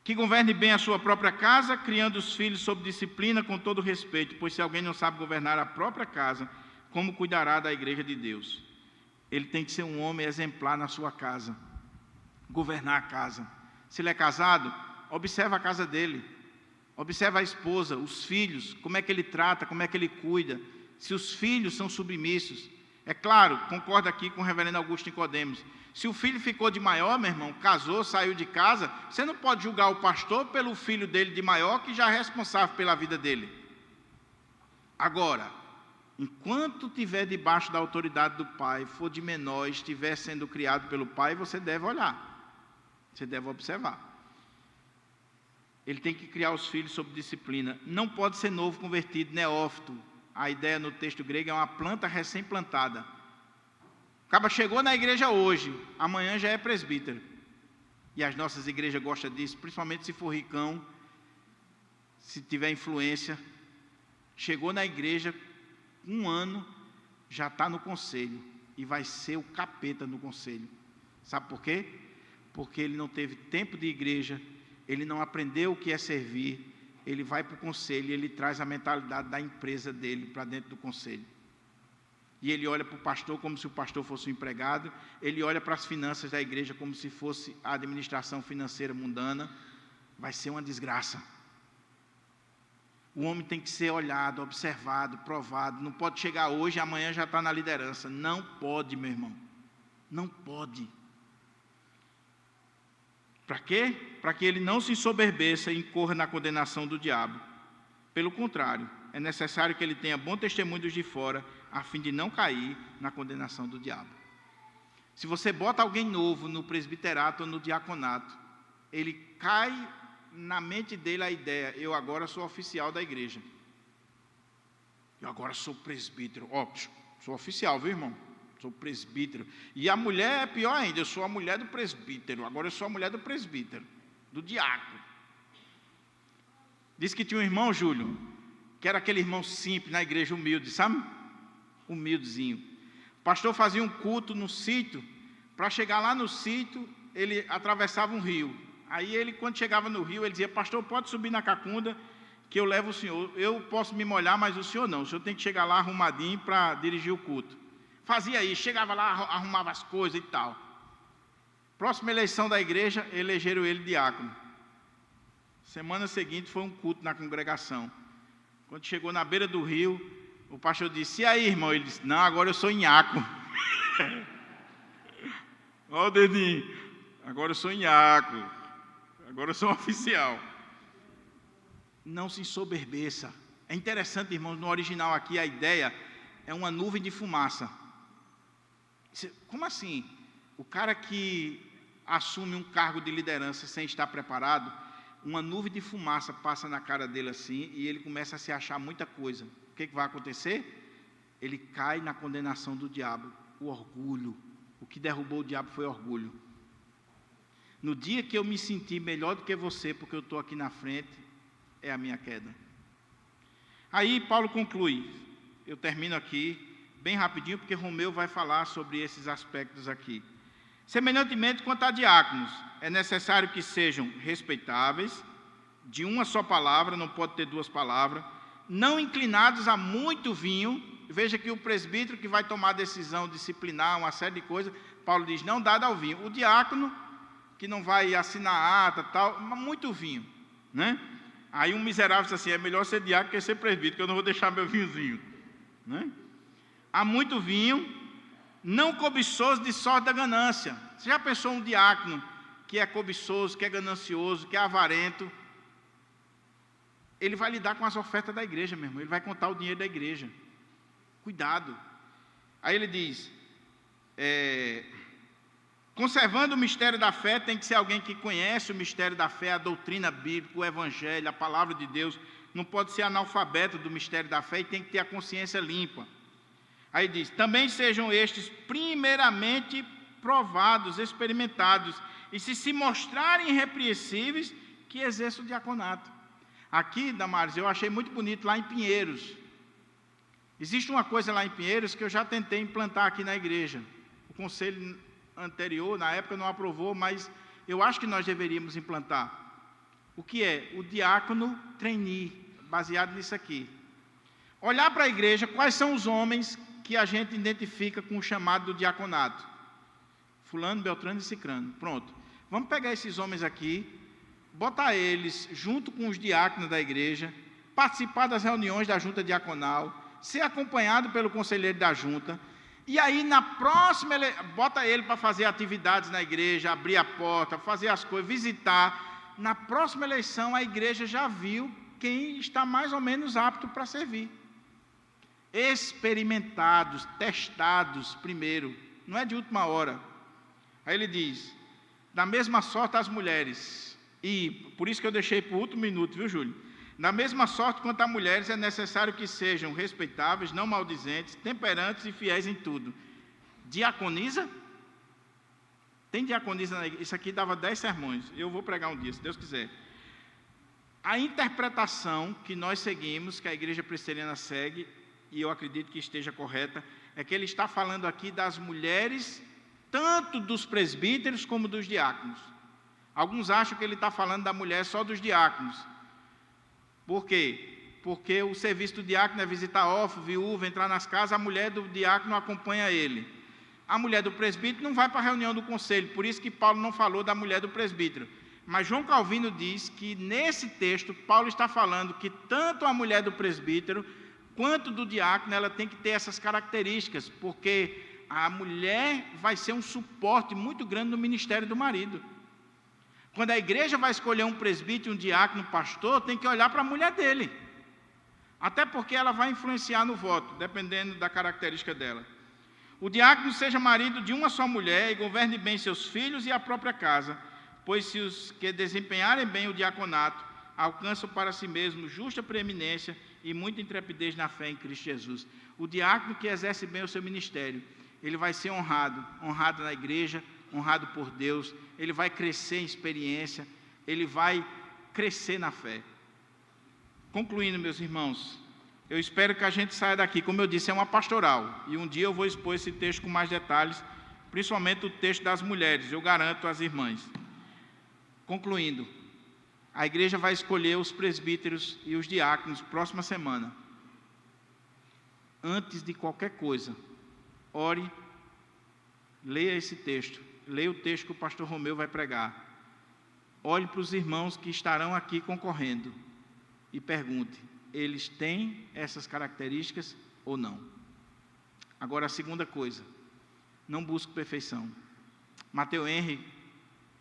Que governe bem a sua própria casa, criando os filhos sob disciplina com todo respeito, pois se alguém não sabe governar a própria casa, como cuidará da igreja de Deus? Ele tem que ser um homem exemplar na sua casa, governar a casa. Se ele é casado, observa a casa dele, observa a esposa, os filhos, como é que ele trata, como é que ele cuida, se os filhos são submissos. É claro, concordo aqui com o reverendo Augusto Nicodemos. Se o filho ficou de maior, meu irmão, casou, saiu de casa, você não pode julgar o pastor pelo filho dele de maior, que já é responsável pela vida dele. Agora, enquanto estiver debaixo da autoridade do pai, for de menor, estiver sendo criado pelo pai, você deve olhar, você deve observar. Ele tem que criar os filhos sob disciplina. Não pode ser novo convertido, neófito. A ideia no texto grego é uma planta recém-plantada. O cara chegou na igreja hoje, amanhã já é presbítero. E as nossas igrejas gostam disso, principalmente se for ricão, se tiver influência. Chegou na igreja, um ano, já está no conselho. E vai ser o capeta no conselho. Sabe por quê? Porque ele não teve tempo de igreja, ele não aprendeu o que é servir. Ele vai para o conselho e ele traz a mentalidade da empresa dele para dentro do conselho. E ele olha para o pastor como se o pastor fosse um empregado, ele olha para as finanças da igreja como se fosse a administração financeira mundana. Vai ser uma desgraça. O homem tem que ser olhado, observado, provado. Não pode chegar hoje e amanhã já está na liderança. Não pode, meu irmão. Não pode. Para quê? Para que ele não se ensoberbeça e incorra na condenação do diabo. Pelo contrário, é necessário que ele tenha bom testemunho dos de fora, a fim de não cair na condenação do diabo. Se você bota alguém novo no presbiterato ou no diaconato, ele cai na mente dele a ideia: eu agora sou oficial da igreja. Eu agora sou presbítero. Ó, sou oficial, viu, irmão? Sou presbítero. E a mulher é pior ainda, eu sou a mulher do presbítero. Agora eu sou a mulher do presbítero, do diácono. Diz que tinha um irmão, Júlio, que era aquele irmão simples na igreja, humilde, sabe? Humildezinho. O pastor fazia um culto no sítio. Para chegar lá no sítio, ele atravessava um rio. Aí ele, quando chegava no rio, ele dizia: pastor, pode subir na cacunda, que eu levo o senhor. Eu posso me molhar, mas o senhor não. O senhor tem que chegar lá arrumadinho para dirigir o culto. Fazia isso, chegava lá, arrumava as coisas e tal. Próxima eleição da igreja, elegeram ele diácono. Semana seguinte foi um culto na congregação. Quando chegou na beira do rio, o pastor disse: e aí, irmão? Ele disse: não, agora eu sou nhaco. Olha o dedinho. Agora eu sou nhaco. Agora eu sou um oficial. Não se ensoberbeça. É interessante, irmãos, no original aqui a ideia é uma nuvem de fumaça. Como assim? O cara que assume um cargo de liderança sem estar preparado, uma nuvem de fumaça passa na cara dele assim e ele começa a se achar muita coisa. O que vai acontecer? Ele cai na condenação do diabo, o orgulho. O que derrubou o diabo foi orgulho. No dia que eu me senti melhor do que você, porque eu estou aqui na frente, é a minha queda. Aí Paulo conclui. Eu termino aqui bem rapidinho, porque Romeu vai falar sobre esses aspectos aqui. Semelhantemente, quanto a diáconos, é necessário que sejam respeitáveis, de uma só palavra, não pode ter duas palavras, não inclinados a muito vinho. Veja que o presbítero que vai tomar decisão disciplinar, uma série de coisas, Paulo diz, não dado ao vinho. O diácono, que não vai assinar ata, tal, mas muito vinho, né? Aí um miserável diz assim, é melhor ser diácono que ser presbítero, que eu não vou deixar meu vinhozinho, né? Há muito vinho, não cobiçoso de sorte da ganância. Você já pensou um diácono que é cobiçoso, que é ganancioso, que é avarento? Ele vai lidar com as ofertas da igreja, meu irmão. Ele vai contar o dinheiro da igreja. Cuidado. Aí ele diz, conservando o mistério da fé, tem que ser alguém que conhece o mistério da fé, a doutrina bíblica, o evangelho, a palavra de Deus. Não pode ser analfabeto do mistério da fé e tem que ter a consciência limpa. Aí diz, também sejam estes primeiramente provados, experimentados, e se mostrarem irrepreensíveis, que exerçam o diaconato. Aqui, Damares, eu achei muito bonito lá em Pinheiros. Existe uma coisa lá em Pinheiros que eu já tentei implantar aqui na igreja. O conselho anterior, na época, não aprovou, mas eu acho que nós deveríamos implantar. O que é? O diácono trainee, baseado nisso aqui. Olhar para a igreja, quais são os homens que a gente identifica com o chamado do diaconato. Fulano, Beltrano e Cicrano. Pronto. Vamos pegar esses homens aqui, botar eles junto com os diáconos da igreja, participar das reuniões da junta diaconal, ser acompanhado pelo conselheiro da junta, e aí na próxima, bota ele para fazer atividades na igreja, abrir a porta, fazer as coisas, visitar. Na próxima eleição a igreja já viu quem está mais ou menos apto para servir. Experimentados, testados primeiro, não é de última hora. Aí ele diz, da mesma sorte as mulheres, e por isso que eu deixei para o último minuto, viu, Júlio? Da mesma sorte quanto a mulheres, é necessário que sejam respeitáveis, não maldizentes, temperantes e fiéis em tudo. Diaconiza? Tem diaconisa na igreja? Isso aqui dava 10 sermões, eu vou pregar um dia, se Deus quiser. A interpretação que nós seguimos, que a igreja presbiteriana segue, e eu acredito que esteja correta, é que ele está falando aqui das mulheres, tanto dos presbíteros como dos diáconos. Alguns acham que ele está falando da mulher só dos diáconos. Por quê? Porque o serviço do diácono é visitar órfão, viúva, entrar nas casas, a mulher do diácono acompanha ele. A mulher do presbítero não vai para a reunião do conselho, por isso que Paulo não falou da mulher do presbítero. Mas João Calvino diz que nesse texto, Paulo está falando que tanto a mulher do presbítero, quanto do diácono, ela tem que ter essas características, porque a mulher vai ser um suporte muito grande no ministério do marido. Quando a igreja vai escolher um presbítero, um diácono, um pastor, tem que olhar para a mulher dele. Até porque ela vai influenciar no voto, dependendo da característica dela. O diácono seja marido de uma só mulher e governe bem seus filhos e a própria casa, pois se os que desempenharem bem o diaconato alcançam para si mesmos justa preeminência e muita intrepidez na fé em Cristo Jesus. O diácono que exerce bem o seu ministério, ele vai ser honrado na igreja, honrado por Deus, ele vai crescer em experiência, ele vai crescer na fé. Concluindo, meus irmãos, eu espero que a gente saia daqui, como eu disse, é uma pastoral, e um dia eu vou expor esse texto com mais detalhes, principalmente o texto das mulheres, eu garanto às irmãs. Concluindo, a igreja vai escolher os presbíteros e os diáconos próxima semana. Antes de qualquer coisa, ore, leia esse texto, leia o texto que o pastor Romeu vai pregar. Olhe para os irmãos que estarão aqui concorrendo e pergunte, eles têm essas características ou não? Agora, a segunda coisa, não busque perfeição. Mateus Henry,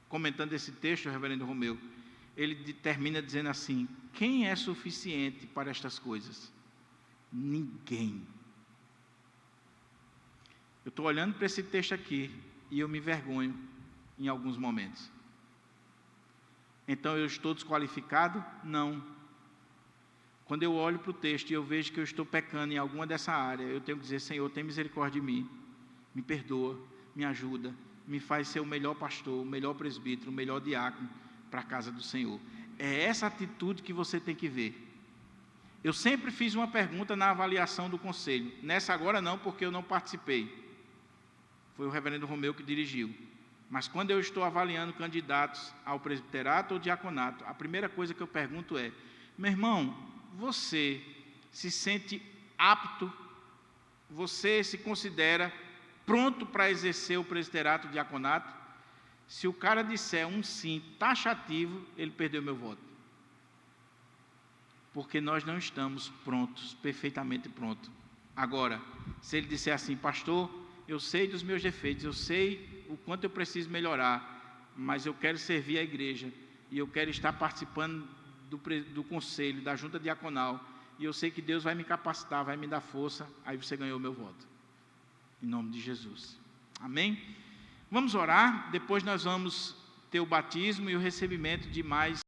comentando esse texto, o reverendo Romeu, ele termina dizendo assim, quem é suficiente para estas coisas? Ninguém. Eu estou olhando para esse texto aqui e eu me envergonho em alguns momentos. Então eu estou desqualificado? Não. Quando eu olho para o texto e eu vejo que eu estou pecando em alguma dessa área, eu tenho que dizer, Senhor, tem misericórdia de mim, me perdoa, me ajuda, me faz ser o melhor pastor, o melhor presbítero, o melhor diácono para a casa do Senhor. É essa atitude que você tem que ver. Eu sempre fiz uma pergunta na avaliação do conselho, nessa agora não, porque eu não participei. Foi o reverendo Romeu que dirigiu. Mas quando eu estou avaliando candidatos ao presbiterato ou diaconato, a primeira coisa que eu pergunto é: meu irmão, você se sente apto, você se considera pronto para exercer o presbiterato ou diaconato? Se o cara disser um sim taxativo, ele perdeu meu voto. Porque nós não estamos prontos, perfeitamente prontos. Agora, se ele disser assim: pastor, eu sei dos meus defeitos, eu sei o quanto eu preciso melhorar, mas eu quero servir a igreja, e eu quero estar participando do conselho, da junta diaconal, e eu sei que Deus vai me capacitar, vai me dar força, aí você ganhou o meu voto. Em nome de Jesus. Amém? Vamos orar, depois nós vamos ter o batismo e o recebimento de mais